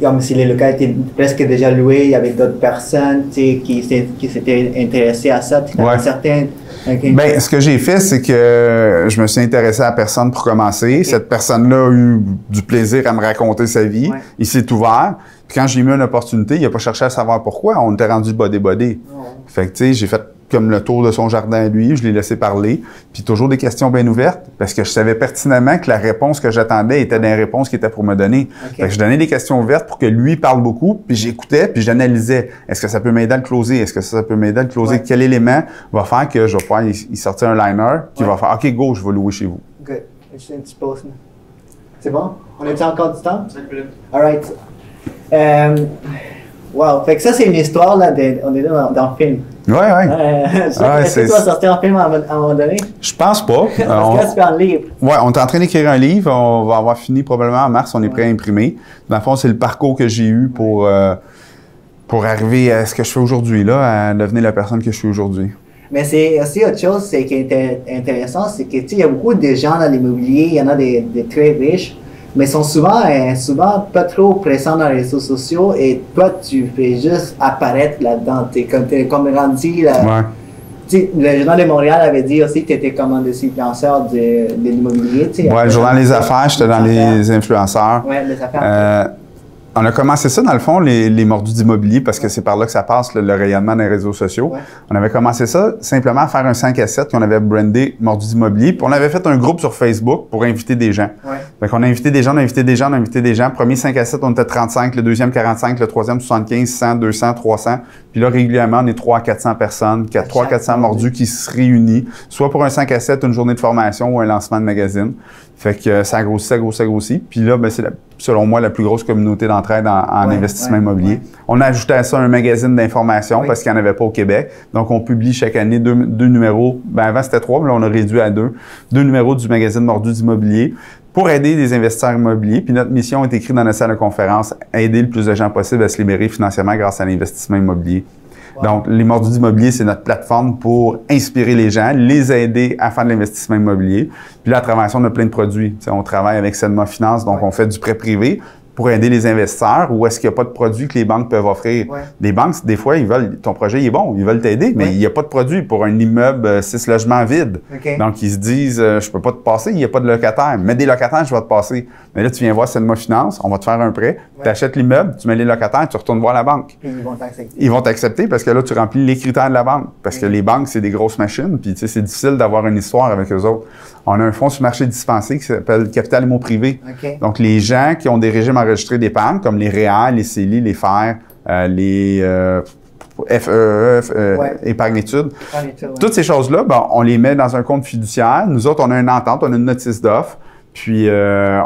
comme si les locaux étaient presque déjà loués, il y avait d'autres personnes qui s'étaient intéressées à ça. Certaines. Okay. Bien, ce que j'ai fait, c'est que je me suis intéressé à personne pour commencer. Okay. Cette personne-là a eu du plaisir à me raconter sa vie. Ouais. Il s'est ouvert. Puis quand j'ai mis une opportunité, il n'a pas cherché à savoir pourquoi. On était rendu bodé-bodé. Oh. Fait que, tu sais, j'ai fait comme le tour de son jardin à lui, je l'ai laissé parler, puis toujours des questions bien ouvertes, parce que je savais pertinemment que la réponse que j'attendais était des réponses qui étaient pour me donner. Okay. Fait que je donnais des questions ouvertes pour que lui parle beaucoup, puis j'écoutais, puis j'analysais. Est-ce que ça peut m'aider à le closer? Est-ce que ça peut m'aider à le closer? Ouais. Quel élément va faire que je vais pouvoir y sortir un liner qui va faire « OK, go, je vais louer chez vous. » OK. C'est bon? On est encore du temps? 5 minutes. All right. Wow. Fait que ça, c'est une histoire, là, on est dans le film. Oui. Est-ce que tu vas sortir en film à un moment donné? Je pense pas. Parce que tu fais un livre. Oui, on est en train d'écrire un livre. On va avoir fini probablement en mars. On est prêt à imprimer. Dans le fond, c'est le parcours que j'ai eu pour arriver à ce que je fais aujourd'hui, là, à devenir la personne que je suis aujourd'hui. Mais c'est aussi autre chose qui est intéressant, c'est que il y a beaucoup de gens dans l'immobilier, il y en a des très riches, mais ils sont souvent pas trop présents dans les réseaux sociaux et toi, tu fais juste apparaître là-dedans. Tu es comme grandi. Le Journal de Montréal avait dit aussi que tu étais comme un des influenceurs de l'immobilier. Oui, le Journal des Affaires, j'étais dans les influenceurs. Oui, les affaires. On a commencé ça, dans le fond, les mordus d'immobilier, parce que c'est par là que ça passe, le rayonnement des réseaux sociaux. Ouais. On avait commencé ça simplement à faire un 5 à 7 qu'on avait brandé mordus d'immobilier. Puis on avait fait un groupe sur Facebook pour inviter des gens. Ouais. Fait qu'on a invité des gens, on a invité des gens, on a invité des gens. Premier 5 à 7, on était 35, le deuxième 45, le troisième 75, 100, 200, 300. Puis là, régulièrement, on est 300 à 400 personnes, 300 à 400 mordus qui se réunissent, soit pour un 5 à 7, une journée de formation ou un lancement de magazine. Fait que ça grossit. Puis là, ben, c'est selon moi la plus grosse communauté d'entraide en investissement immobilier. Ouais. On a ajouté à ça un magazine d'information parce qu'il n'y en avait pas au Québec. Donc, on publie chaque année deux numéros. Ben, avant, c'était 3, mais là, on a réduit à 2. 2 numéros du magazine Mordus d'immobilier pour aider les investisseurs immobiliers. Puis notre mission est écrite dans la salle de conférence, aider le plus de gens possible à se libérer financièrement grâce à l'investissement immobilier. Wow. Donc, les Mordus d'immobilier, c'est notre plateforme pour inspirer les gens, les aider à faire de l'investissement immobilier. Puis là, à travers ça, on a plein de produits. T'sais, on travaille avec Selma Finance, donc on fait du prêt privé pour aider les investisseurs ou est-ce qu'il n'y a pas de produits que les banques peuvent offrir? Ouais. Les banques, des fois, ils veulent, ton projet il est bon, ils veulent t'aider, mais il n'y a pas de produit pour un immeuble 6 logements vide. Okay. Donc, ils se disent, je peux pas te passer, il n'y a pas de locataire. Mais des locataires, je vais te passer. Mais là, tu viens voir Selma Finance, on va te faire un prêt, tu achètes l'immeuble, tu mets les locataires, tu retournes voir la banque. Puis ils vont t'accepter. Ils vont t'accepter parce que là, tu remplis les critères de la banque. Parce que les banques, c'est des grosses machines, puis tu sais, c'est difficile d'avoir une histoire avec eux autres. On a un fonds sur marché dispensé qui s'appelle Capital Immo Privé. Okay. Donc, les gens qui ont des régimes enregistrés d'épargne, comme les REER, les CELI, les FER, les FEE, épargne-études. Toutes ces choses-là, ben, on les met dans un compte fiduciaire. Nous autres, on a une entente, on a une notice d'offre. Puis,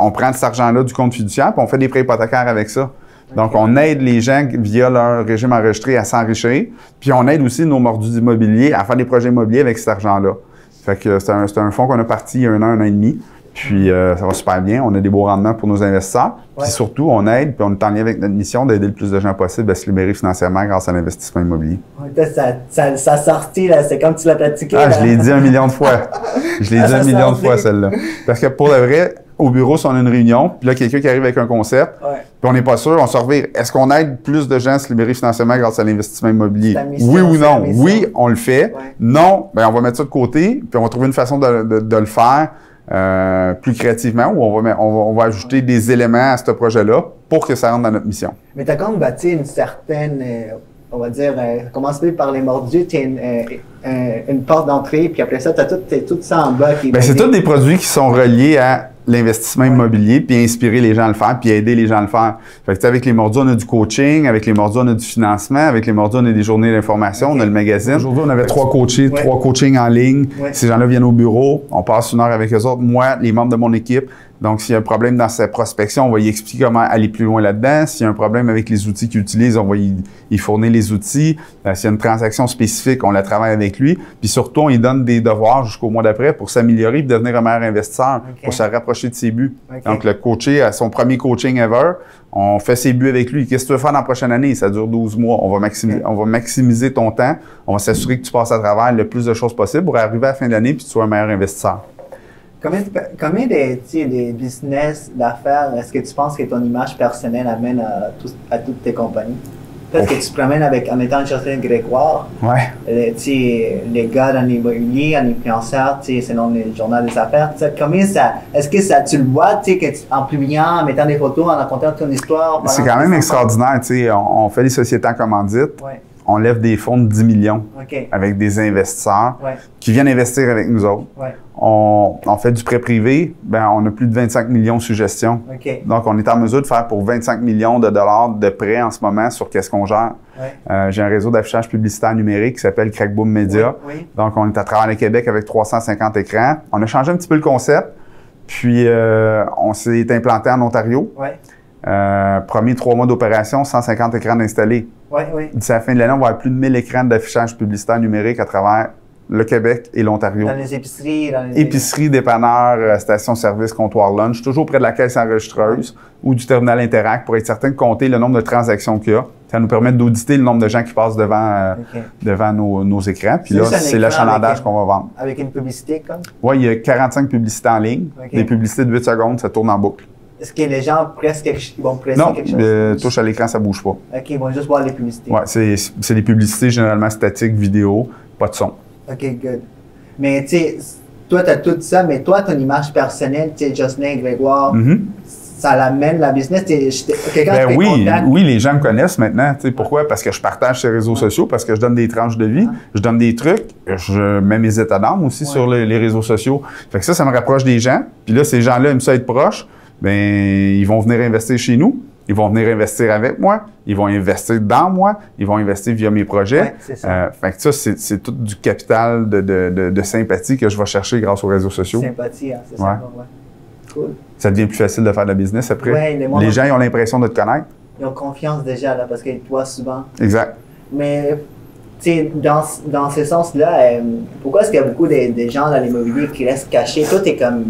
on prend cet argent-là du compte fiduciaire, puis on fait des prêts hypothécaires avec ça. Donc, on aide les gens via leur régime enregistré à s'enrichir. Puis, on aide aussi nos mordus d'immobilier à faire des projets immobiliers avec cet argent-là. Fait que c'est un fonds qu'on a parti il y a un an et demi. Puis, ça va super bien. On a des beaux rendements pour nos investisseurs. Puis surtout, on aide, puis on est en lien avec notre mission d'aider le plus de gens possible à se libérer financièrement grâce à l'investissement immobilier. Ça sortit, là. C'est comme tu l'as pratiqué. Ah, je l'ai dit 1 million de fois. Je l'ai dit 1 million de fois, celle-là. Parce que pour le vrai, au bureau, si on a une réunion, puis là, quelqu'un qui arrive avec un concept, puis on n'est pas sûr, on se revire. Est-ce qu'on aide plus de gens à se libérer financièrement grâce à l'investissement immobilier? Oui ou non? Oui, on le fait. Ouais. Non, bien, on va mettre ça de côté, puis on va trouver une façon de le faire plus créativement, où on va ajouter des éléments à ce projet-là pour que ça rentre dans notre mission. Mais tu as comme bâti une certaine, on va dire, commence par les mordus, tu as une porte d'entrée, puis après ça, tu as tout ça en bas. Bien, c'est tous des produits qui sont reliés à l'investissement immobilier, puis inspirer les gens à le faire, puis aider les gens à le faire. Fait que avec les mordus, on a du coaching, avec les mordus, on a du financement, avec les mordus, on a des journées d'information, on a le magazine. Aujourd'hui, on avait 3 coachings en ligne. Ces gens-là viennent au bureau, on passe 1 heure avec eux autres. Moi, les membres de mon équipe, Donc, s'il y a un problème dans sa prospection, on va lui expliquer comment aller plus loin là-dedans. S'il y a un problème avec les outils qu'il utilise, on va y fournir les outils. S'il y a une transaction spécifique, on la travaille avec lui. Puis surtout, on lui donne des devoirs jusqu'au mois d'après pour s'améliorer et devenir un meilleur investisseur, pour se rapprocher de ses buts. Donc, le coacher, à son premier coaching ever, on fait ses buts avec lui. Qu'est-ce que tu veux faire dans la prochaine année? Ça dure 12 mois. On va maximiser ton temps. On va s'assurer que tu passes à travers le plus de choses possible pour arriver à la fin de l'année et que tu sois un meilleur investisseur. Combien des business d'affaires est-ce que tu penses que ton image personnelle amène à toutes tes compagnies? Peut-être que tu te promènes en étant Jocelyn Grégoire. Ouais. Les gars dans l'immobilier, en influenceur, selon les journaux des affaires. Est-ce que tu le vois, en publiant, en mettant des photos, en racontant ton histoire? C'est quand même extraordinaire. On fait des sociétés en commandite. Ouais. On lève des fonds de 10 millions avec des investisseurs qui viennent investir avec nous autres. Ouais. On fait du prêt privé, on a plus de 25 millions sous gestion. Donc, on est en mesure de faire pour 25 millions de dollars de prêts en ce moment sur qu'est-ce qu'on gère. J'ai un réseau d'affichage publicitaire numérique qui s'appelle Crackboom Media. Donc, on est à travers le Québec avec 350 écrans. On a changé un petit peu le concept, puis on s'est implanté en Ontario. Premier 3 mois d'opération, 150 écrans installés. D'ici la fin de l'année, on va avoir plus de 1000 écrans d'affichage publicitaire numérique à travers le Québec et l'Ontario. Dans les épiceries? Épiceries, dépanneurs, stations-service, comptoir lunch, toujours près de la caisse enregistreuse ou du terminal Interact pour être certain de compter le nombre de transactions qu'il y a. Ça nous permet d'auditer le nombre de gens qui passent devant nos écrans. Puis là, c'est l'achalandage qu'on va vendre. Avec une publicité comme? Oui, il y a 45 publicités en ligne. Des publicités de 8 secondes, ça tourne en boucle. Est-ce que les gens vont presser quelque chose? Non, touche à l'écran, ça ne bouge pas. OK, ils vont juste voir les publicités. Oui, c'est des publicités généralement statiques, vidéo, pas de son. OK, good. Mais tu sais, toi, tu as tout ça, mais toi, ton image personnelle, tu sais, Jocelyn Grégoire, ça l'amène la business. Oui, les gens me connaissent maintenant. Pourquoi? Parce que je partage ces réseaux sociaux, parce que je donne des tranches de vie, je donne des trucs, je mets mes états d'âme aussi sur les réseaux sociaux. Fait que ça me rapproche des gens. Puis là, ces gens-là aiment ça être proches. Ils vont venir investir chez nous, ils vont venir investir avec moi, ils vont investir dans moi, ils vont investir via mes projets. C'est ça. Fait que ça, c'est tout du capital de sympathie que je vais chercher grâce aux réseaux sociaux. Sympathie, c'est ça. Cool. Ça devient plus facile de faire de la business après. Les gens ils ont l'impression de te connaître. Ils ont confiance déjà, là, parce qu'ils te voient souvent. Exact. Mais, tu sais, dans ce sens-là, pourquoi est-ce qu'il y a beaucoup de gens dans l'immobilier qui restent cachés? Toi, t'es comme...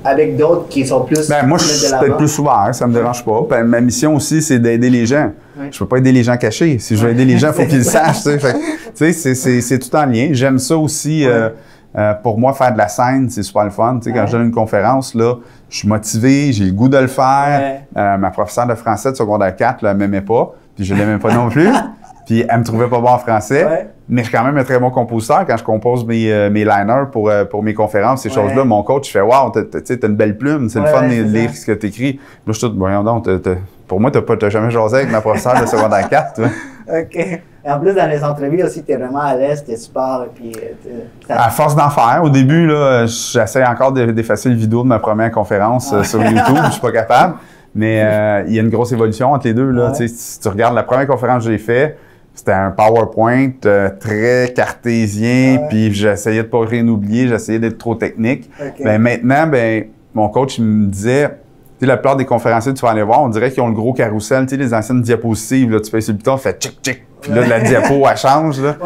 avec d'autres qui sont plus... moi, je suis peut-être plus ouvert, ça me dérange pas. Ma mission aussi, c'est d'aider les gens. Je peux pas aider les gens cachés. Si je veux aider les gens, il faut qu'ils le sachent. C'est tout en lien. J'aime ça aussi. Pour moi, faire de la scène, c'est super le fun. Quand je donne une conférence, là, je suis motivé, j'ai le goût de le faire. Ma professeure de français de secondaire 4, elle m'aimait pas, puis je l'aimais pas non plus. Puis elle me trouvait pas bon en français. Mais je suis quand même un très bon compositeur quand je compose mes liners pour mes conférences, ces choses-là. Mon coach, il fait « Wow, t'as une belle plume, c'est le fun de lire ce que t'écris. » Là, je suis tout « Voyons donc, pour moi, t'as jamais jasé avec ma professeure de secondaire 4, toi. » OK. Et en plus, dans les entrevues aussi, t'es vraiment à l'aise, t'es super, puis... À force d'en faire, au début, là, j'essaie encore d'effacer le vidéo de ma première conférence sur YouTube, je suis pas capable. Mais il y a une grosse évolution entre les deux, là. Si tu regardes la première conférence que j'ai faite, c'était un PowerPoint très cartésien, puis j'essayais de pas rien oublier, j'essayais d'être trop technique. Maintenant, mon coach il me disait, tu sais, la plupart des conférenciers, tu vas aller voir, on dirait qu'ils ont le gros carrousel, tu sais, les anciennes diapositives, là, tu fais sur le bouton, tu fais tchic tchic, puis là, la diapo, elle change, là.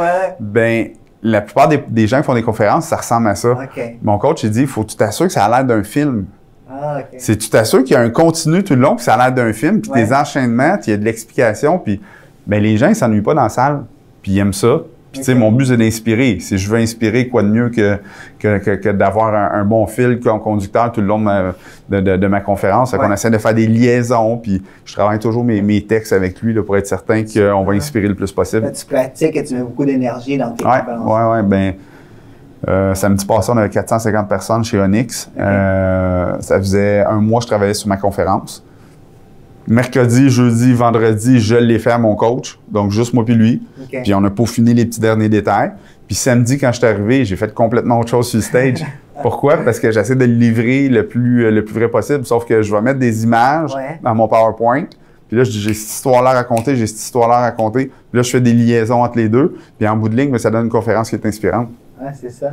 La plupart des gens qui font des conférences, ça ressemble à ça. Mon coach, il dit, faut que tu t'assures que ça a l'air d'un film. C'est tu t'assures qu'il y a un continu tout le long, puis ça a l'air d'un film, puis des enchaînements, il y a de l'explication, puis les gens, ils s'ennuient pas dans la salle, puis ils aiment ça. Puis, tu sais, mon but, c'est d'inspirer. Si je veux inspirer, quoi de mieux que d'avoir un bon fil comme conducteur tout le long de ma conférence. Fait qu'on essaie de faire des liaisons, puis je travaille toujours mes textes avec lui là, pour être certain qu'on va inspirer le plus possible. Là, tu pratiques et tu mets beaucoup d'énergie dans tes conférences. Samedi passé, on avait 450 personnes chez Onyx. Ça faisait un mois que je travaillais sur ma conférence. Mercredi, jeudi, vendredi, je l'ai fait à mon coach, donc juste moi puis lui. Puis on a peaufiné les petits derniers détails. Puis samedi, quand je suis arrivé, j'ai fait complètement autre chose sur le stage. Pourquoi? Parce que j'essaie de le livrer le plus vrai possible, sauf que je vais mettre des images dans mon PowerPoint. Puis là, je dis, j'ai cette histoire-là à raconter, j'ai cette histoire-là à raconter. Puis là, je fais des liaisons entre les deux. Puis en bout de ligne, ça donne une conférence qui est inspirante. C'est ça.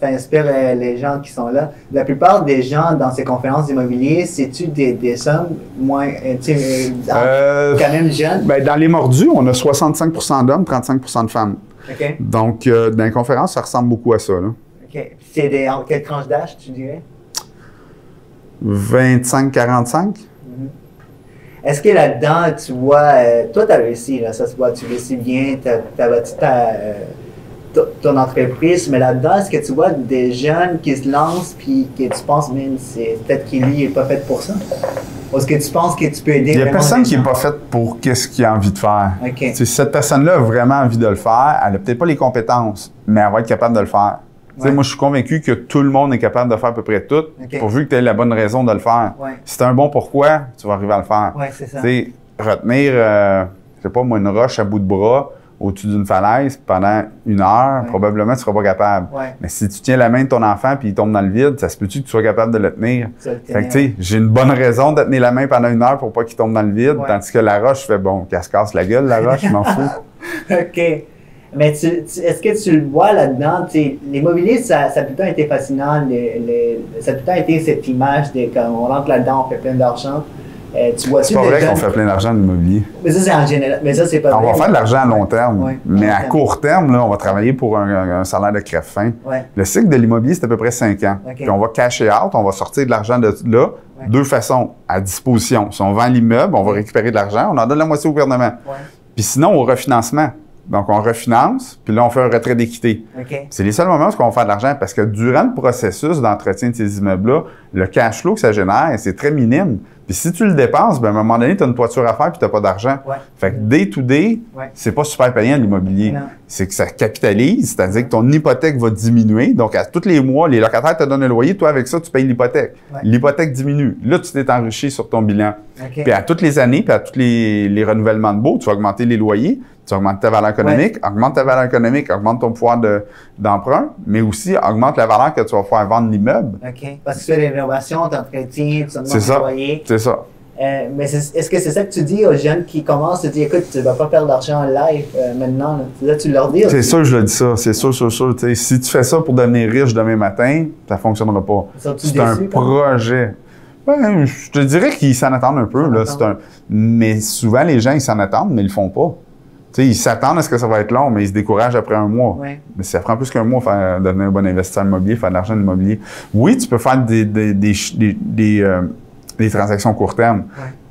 inspire les gens qui sont là. La plupart des gens dans ces conférences immobilières, c'est-tu des hommes moins, quand même jeunes? Ben, dans les mordus, on a 65 d'hommes, 35 de femmes. Okay. Donc, dans les conférences, ça ressemble beaucoup à ça. Là. OK. C'est en quelle tranche d'âge, tu dirais? 25-45. Est-ce que là-dedans, tu vois, toi, tu as réussi, là, ça se voit, tu réussis bien, tu as bâti ton entreprise, mais là-dedans, est-ce que tu vois des jeunes qui se lancent puis que tu penses, même, c'est peut-être qu'il n'est pas fait pour ça? Ou est-ce que tu penses que tu peux aider? Il n'y a personne qui n'est pas fait pour qu'est-ce qu'il a envie de faire. Okay. Si cette personne-là a vraiment envie de le faire, elle n'a peut-être pas les compétences, mais elle va être capable de le faire. Ouais. Moi, je suis convaincu que tout le monde est capable de faire à peu près tout, pourvu que tu aies la bonne raison de le faire. Ouais. Si tu as un bon pourquoi, tu vas arriver à le faire. Ouais, c'est ça. Retenir, je sais pas moi, une roche à bout de bras au-dessus d'une falaise pendant 1 heure, probablement tu ne seras pas capable. Ouais. Mais si tu tiens la main de ton enfant puis il tombe dans le vide, ça se peut-tu que tu sois capable de le tenir? Fait que j'ai une bonne raison de tenir la main pendant 1 heure pour pas qu'il tombe dans le vide, tandis que la roche, je fais bon, qu'elle se casse la gueule, la roche, je m'en fous. OK. Mais est-ce que tu le vois là-dedans? L'immobilier, ça a tout le temps été fascinant. Ça a tout le temps été cette image de quand on rentre là-dedans, on fait plein d'argent. C'est pas vrai qu'on fait plein d'argent en immobilier. Mais ça, c'est en général. Mais ça, c'est pas on vrai. va faire de l'argent à long terme. Mais à court terme, là, on va travailler pour un salaire de crève-faim. Le cycle de l'immobilier, c'est à peu près 5 ans. Puis on va cash out, on va sortir de l'argent de là. 2 façons, à disposition. Si on vend l'immeuble, on va récupérer de l'argent, on en donne la moitié au gouvernement. Puis sinon, au refinancement. Donc, on refinance, puis là, on fait un retrait d'équité. C'est les seuls moments où on va faire de l'argent parce que durant le processus d'entretien de ces immeubles-là, le cash flow que ça génère, c'est très minime. Puis si tu le dépenses, ben, à un moment donné, tu as une toiture à faire puis tu n'as pas d'argent. Fait que day to day, c'est pas super payant l'immobilier. C'est que ça capitalise, c'est-à-dire que ton hypothèque va diminuer. Donc, à tous les mois, les locataires te donnent un loyer. Toi, avec ça, tu payes l'hypothèque. L'hypothèque diminue. Là, tu t'es enrichi sur ton bilan. Puis à toutes les années, puis à tous les renouvellements de baux, tu vas augmenter les loyers. Tu augmentes ta valeur économique, augmente ta valeur économique, augmente ton pouvoir d'emprunt, mais aussi augmente la valeur que tu vas pouvoir vendre l'immeuble. OK. Parce que tu fais des rénovations, tu entretiens, tu augmentes le loyer. C'est ça. Mais est-ce que c'est ça que tu dis aux jeunes qui commencent, tu dis, écoute, tu ne vas pas perdre d'argent en live maintenant? Là, tu leur dis? C'est sûr, je le dis ça. C'est sûr. Si tu fais ça pour devenir riche demain matin, ça ne fonctionnera pas. C'est un projet. Ben, je te dirais qu'ils s'en attendent un peu. Là. Mais souvent, les gens, ils s'en attendent, mais ils le font pas. T'sais, ils s'attendent à ce que ça va être long, mais ils se découragent après 1 mois. Mais ça prend plus qu'1 mois pour devenir un bon investisseur immobilier, faire de l'argent immobilier. Oui, tu peux faire des transactions court terme.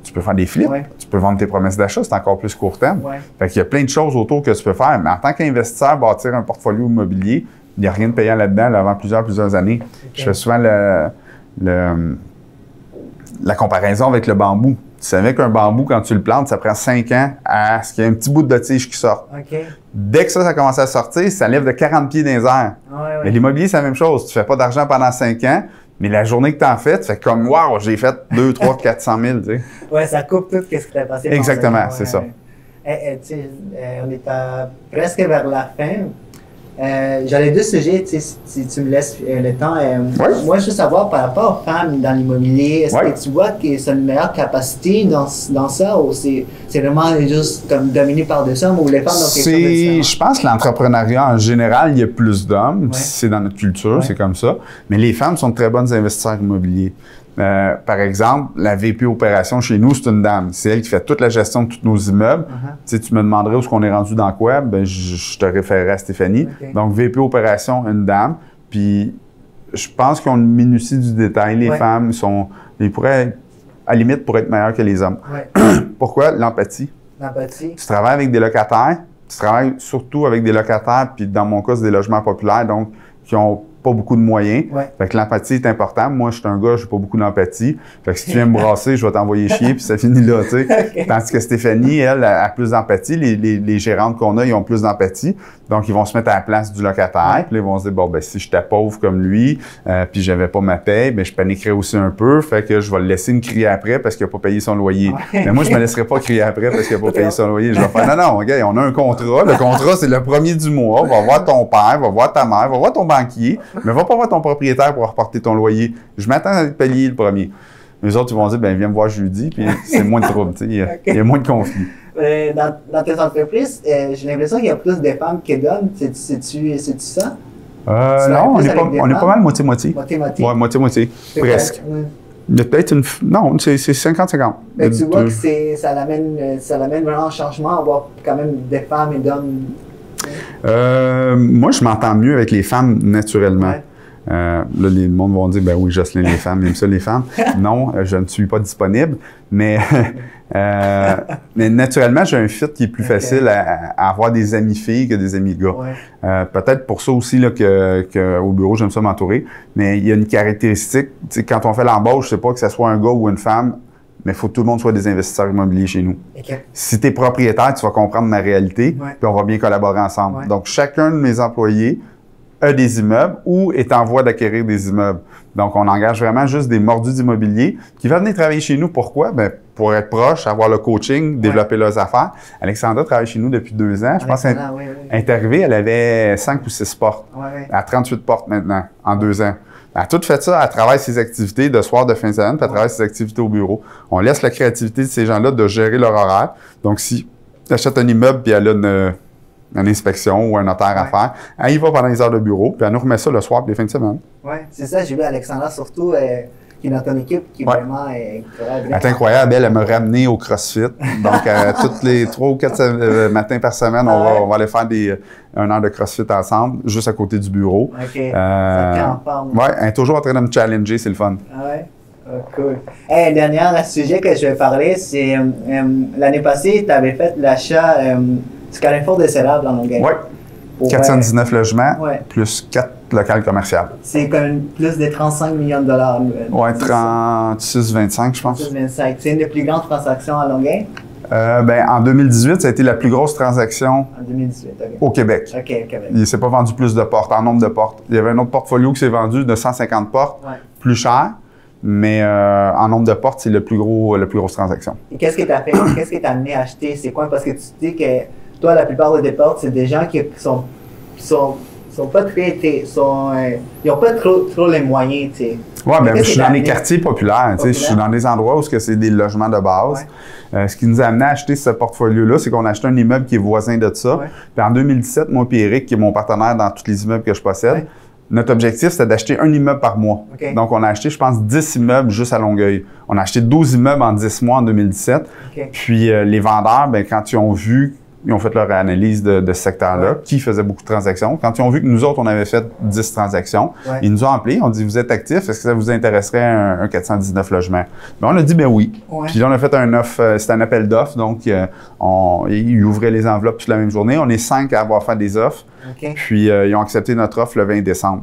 Tu peux faire des flips, tu peux vendre tes promesses d'achat, c'est encore plus court terme. Fait qu'il y a plein de choses autour que tu peux faire. Mais en tant qu'investisseur, bâtir un portfolio immobilier, il n'y a rien de payant là-dedans avant plusieurs années. Je fais souvent la comparaison avec le bambou. Tu savais qu'un bambou, quand tu le plantes, ça prend 5 ans à ce qu'il y ait un petit bout de tige qui sort. Dès que ça commence à sortir, ça lève de 40 pieds dans les airs. Mais l'immobilier, c'est la même chose. Tu fais pas d'argent pendant 5 ans, mais la journée que tu en fais, tu fais comme « wow, j'ai fait 2, 3, 400 000 ». Oui, ça coupe tout ce que tu as passé. Exactement, c'est ça. On est presque vers la fin. J'avais 2 sujets, si tu me laisses le temps. Moi, je veux savoir par rapport aux femmes dans l'immobilier, est-ce que tu vois qu'ils ont une meilleure capacité dans ça ou c'est vraiment juste comme dominé par des hommes ou les femmes ont quelque chose de différent? Je pense que l'entrepreneuriat en général, il y a plus d'hommes. C'est dans notre culture, c'est comme ça. Mais les femmes sont de très bonnes investisseurs immobiliers. Par exemple, la VP Opération chez nous, c'est une dame. C'est elle qui fait toute la gestion de tous nos immeubles. Tu me demanderais où est-ce qu'on est rendu dans quoi, ben, je te référerais à Stéphanie. Donc, VP Opération, une dame. Puis, je pense qu'ils ont une minutie du détail. Les femmes, ils pourraient, à la limite, pour être meilleurs que les hommes. Pourquoi? L'empathie. Tu travailles avec des locataires. Tu travailles surtout avec des locataires, puis dans mon cas, c'est des logements populaires, donc qui ont pas beaucoup de moyens. Fait que l'empathie est importante. Moi, je suis un gars, j'ai pas beaucoup d'empathie. Fait que si tu viens me brasser, je vais t'envoyer chier, puis ça finit là, tu sais. Tandis que Stéphanie, elle, a plus d'empathie. Les gérantes qu'on a, ils ont plus d'empathie. Donc, ils vont se mettre à la place du locataire. Puis là, ils vont se dire, bon, ben si j'étais pauvre comme lui, puis j'avais pas ma paye, ben je paniquerais aussi un peu. Fait que je vais le laisser me crier après parce qu'il a pas payé son loyer. Mais moi, je me laisserai pas crier après parce qu'il a pas payé son loyer. Je vais faire, non, gars, on a un contrat. Le contrat, c'est le premier du mois. Va voir ton père, va voir ta mère, va voir ton banquier. Mais va pas voir ton propriétaire pour reporter ton loyer. Je m'attends à te payer le premier. Les autres, ils vont dire, ben viens me voir jeudi, puis c'est moins de trouble, il y a moins de conflits. Dans tes entreprises, j'ai l'impression qu'il y a plus de femmes qui donnent. C'est-tu ça? Non, on est pas mal moitié-moitié. Moitié-moitié? Oui, moitié-moitié, presque. Il y a peut-être une... Non, c'est 50-50. Mais tu vois que ça l'amène vraiment un changement, avoir quand même des femmes et d'hommes. Moi, je m'entends mieux avec les femmes naturellement. Ouais. Là, les monde vont dire, ben oui, Jocelyne, les femmes, aiment ça, les femmes. Non, je ne suis pas disponible, mais naturellement, j'ai un fit qui est plus facile à avoir des amis filles que des amis gars. Ouais. Peut-être pour ça aussi là, qu'au bureau, j'aime ça m'entourer, mais il y a une caractéristique, quand on fait l'embauche, c'est pas que ce soit un gars ou une femme, mais il faut que tout le monde soit des investisseurs immobiliers chez nous. Okay. Si tu es propriétaire, tu vas comprendre ma réalité, puis on va bien collaborer ensemble. Ouais. Donc, chacun de mes employés a des immeubles ou est en voie d'acquérir des immeubles. Donc, on engage vraiment juste des mordus d'immobilier qui vont venir travailler chez nous. Pourquoi? Bien, pour être proche, avoir le coaching, développer leurs affaires. Alexandra travaille chez nous depuis 2 ans. Je pense qu'elle est arrivée, elle avait 5 ou 6 portes. Elle a 38 portes maintenant, en 2 ans. Elle a tout fait ça, elle travaille ses activités de soir, de fin de semaine, puis elle travaille ses activités au bureau. On laisse la créativité de ces gens-là de gérer leur horaire. Donc, si elle achète un immeuble puis elle a une inspection ou un notaire à faire, elle y va pendant les heures de bureau, puis elle nous remet ça le soir puis les fins de semaine. Oui, c'est ça. J'ai vu Alexandra surtout, qui est dans ton équipe, qui vraiment est incroyable. Elle est incroyable. Elle m'a ramené au CrossFit. Donc, toutes les 3 ou 4 matins par semaine, on va aller faire 1 heure de CrossFit ensemble, juste à côté du bureau. OK. Ça tient en forme. Oui, elle est toujours en train de me challenger, c'est le fun. Ah ouais? Oh, cool. Hey, dernier sujet que je vais parler, c'est l'année passée, tu avais fait l'achat du Carrefour des Érables en Longueuil. Oui. 419 logements, plus 4 locales commerciales. C'est quand même plus de 35 millions de dollars. Oui, 36-25, je pense. 36-25. C'est une des plus grandes transactions à Longueuil? En 2018, ça a été la plus grosse transaction au Québec. OK, au Québec. Il ne s'est pas vendu plus de portes, en nombre de portes. Il y avait un autre portfolio qui s'est vendu de 150 portes, plus cher. Mais en nombre de portes, c'est la plus grosse transaction. Et qu'est-ce que tu as fait? Qu'est-ce que tu as amené à acheter? C'est quoi? Parce que tu dis que toi, la plupart des portes, c'est des gens qui sont pas très... ils n'ont pas trop les moyens, tu sais. Oui, bien, je suis dans les quartiers populaires. Je suis dans des endroits où c'est des logements de base. Ce qui nous a amené à acheter ce portfolio-là, c'est qu'on a acheté un immeuble qui est voisin de ça. Puis en 2017, moi et Eric, qui est mon partenaire dans tous les immeubles que je possède, notre objectif, c'était d'acheter un immeuble par mois. Donc, on a acheté, je pense, 10 immeubles juste à Longueuil. On a acheté 12 immeubles en 10 mois en 2017. Puis, les vendeurs, bien, quand ils ont vu, ils ont fait leur analyse de ce secteur-là, qui faisait beaucoup de transactions. Quand ils ont vu que nous autres, on avait fait 10 transactions, ils nous ont appelés, on dit, vous êtes actifs, est-ce que ça vous intéresserait un 419 logements? Bien, on a dit, ben oui. Puis là, on a fait un offre, c'était un appel d'offres, donc ils ouvraient les enveloppes toute la même journée. On est 5 à avoir fait des offres. Puis, ils ont accepté notre offre le 20 décembre.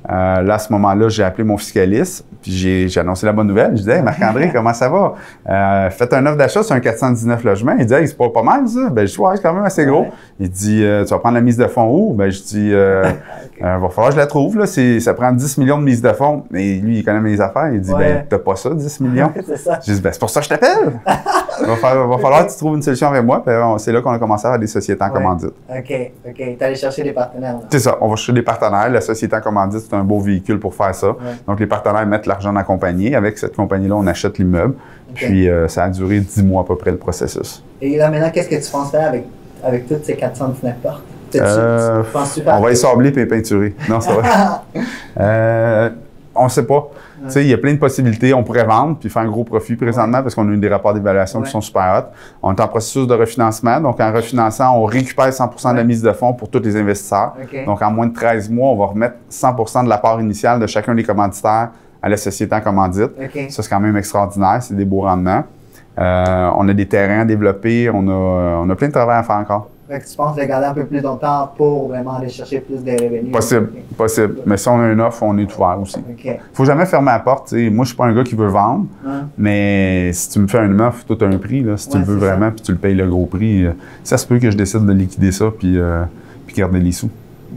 Là, à ce moment-là, j'ai appelé mon fiscaliste, puis j'ai annoncé la bonne nouvelle. Je disais, hey, Marc-André, comment ça va? Faites un offre d'achat sur un 419 logements. Il dit, hey, c'est pas mal, ça? Ben, je dis, ouais, c'est quand même assez gros. Il dit, tu vas prendre la mise de fonds où? Ben, je dis, va falloir que je la trouve, là. Ça prend 10 millions de mise de fonds. Mais lui, il connaît mes affaires. Il dit, ben, t'as pas ça, 10 millions? C'est ça. Je dis, ben, c'est pour ça que je t'appelle. Va falloir que tu trouves une solution avec moi. Puis c'est là qu'on a commencé à avoir des sociétés en commandite. OK. T'es allé chercher des partenaires. C'est ça. On va chercher des partenaires. La société en commandite, c'est un beau véhicule pour faire ça. Donc, les partenaires mettent l'argent dans la compagnie. Avec cette compagnie-là, on achète l'immeuble. Puis, ça a duré 10 mois à peu près le processus. Et là, maintenant, qu'est-ce que tu penses faire avec toutes ces 419 portes? On va les sabler et les peinturer. Non, c'est vrai. On ne sait pas. Tu sais, il y a plein de possibilités. On pourrait vendre puis faire un gros profit présentement parce qu'on a eu des rapports d'évaluation qui sont super hauts. On est en processus de refinancement. Donc, en refinançant, on récupère 100% de la mise de fonds pour tous les investisseurs. Donc, en moins de 13 mois, on va remettre 100% de l'apport initial de chacun des commanditaires à la société en commandite. Ça, c'est quand même extraordinaire. C'est des beaux rendements. On a des terrains à développer. On a plein de travail à faire encore. Tu penses de garder un peu plus longtemps pour vraiment aller chercher plus de revenus? Possible. Mais si on a une offre, on est ouvert aussi. Il ne faut jamais fermer la porte. T'sais. Moi, je ne suis pas un gars qui veut vendre, mais si tu me fais une offre, tout a un prix. Là. Si tu le veux vraiment puis tu le payes le gros prix, ça se peut que je décide de liquider ça puis garder les sous.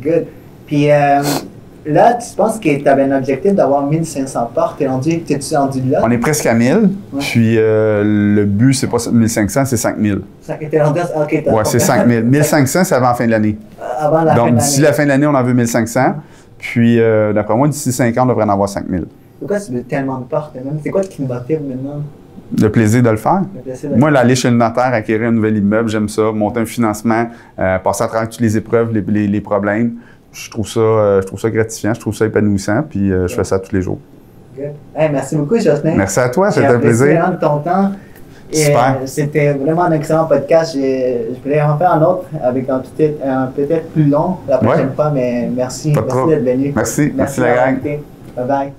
Good. Puis là, tu penses que tu avais un objectif d'avoir 1500 portes. T'es-tu rendu là? On est presque à 1000. Puis le but, c'est pas 1500, c'est 5000. Oui, c'est 5000. 1500, c'est avant la fin de l'année. Donc, d'ici la fin de l'année, on en veut 1500. Puis, d'après moi, d'ici 5 ans, on devrait en avoir 5000. Pourquoi tu veux tellement de portes? C'est quoi qui te motive maintenant? Le plaisir de le faire. Moi, aller chez le notaire, acquérir un nouvel immeuble, j'aime ça. Monter un financement, passer à travers toutes les épreuves, les problèmes. je trouve ça gratifiant, je trouve ça épanouissant, puis je fais ça tous les jours. Okay. Hey, merci beaucoup, Jocelyn. Merci à toi, c'était un plaisir. Merci de ton temps. C'était vraiment un excellent podcast. Je voulais en faire un autre avec un peut-être plus long la prochaine fois, mais merci. Merci d'être venu. Merci la gang. Bye bye.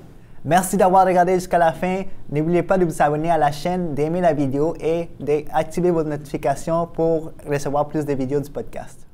Merci d'avoir regardé jusqu'à la fin. N'oubliez pas de vous abonner à la chaîne, d'aimer la vidéo et d'activer vos notifications pour recevoir plus de vidéos du podcast.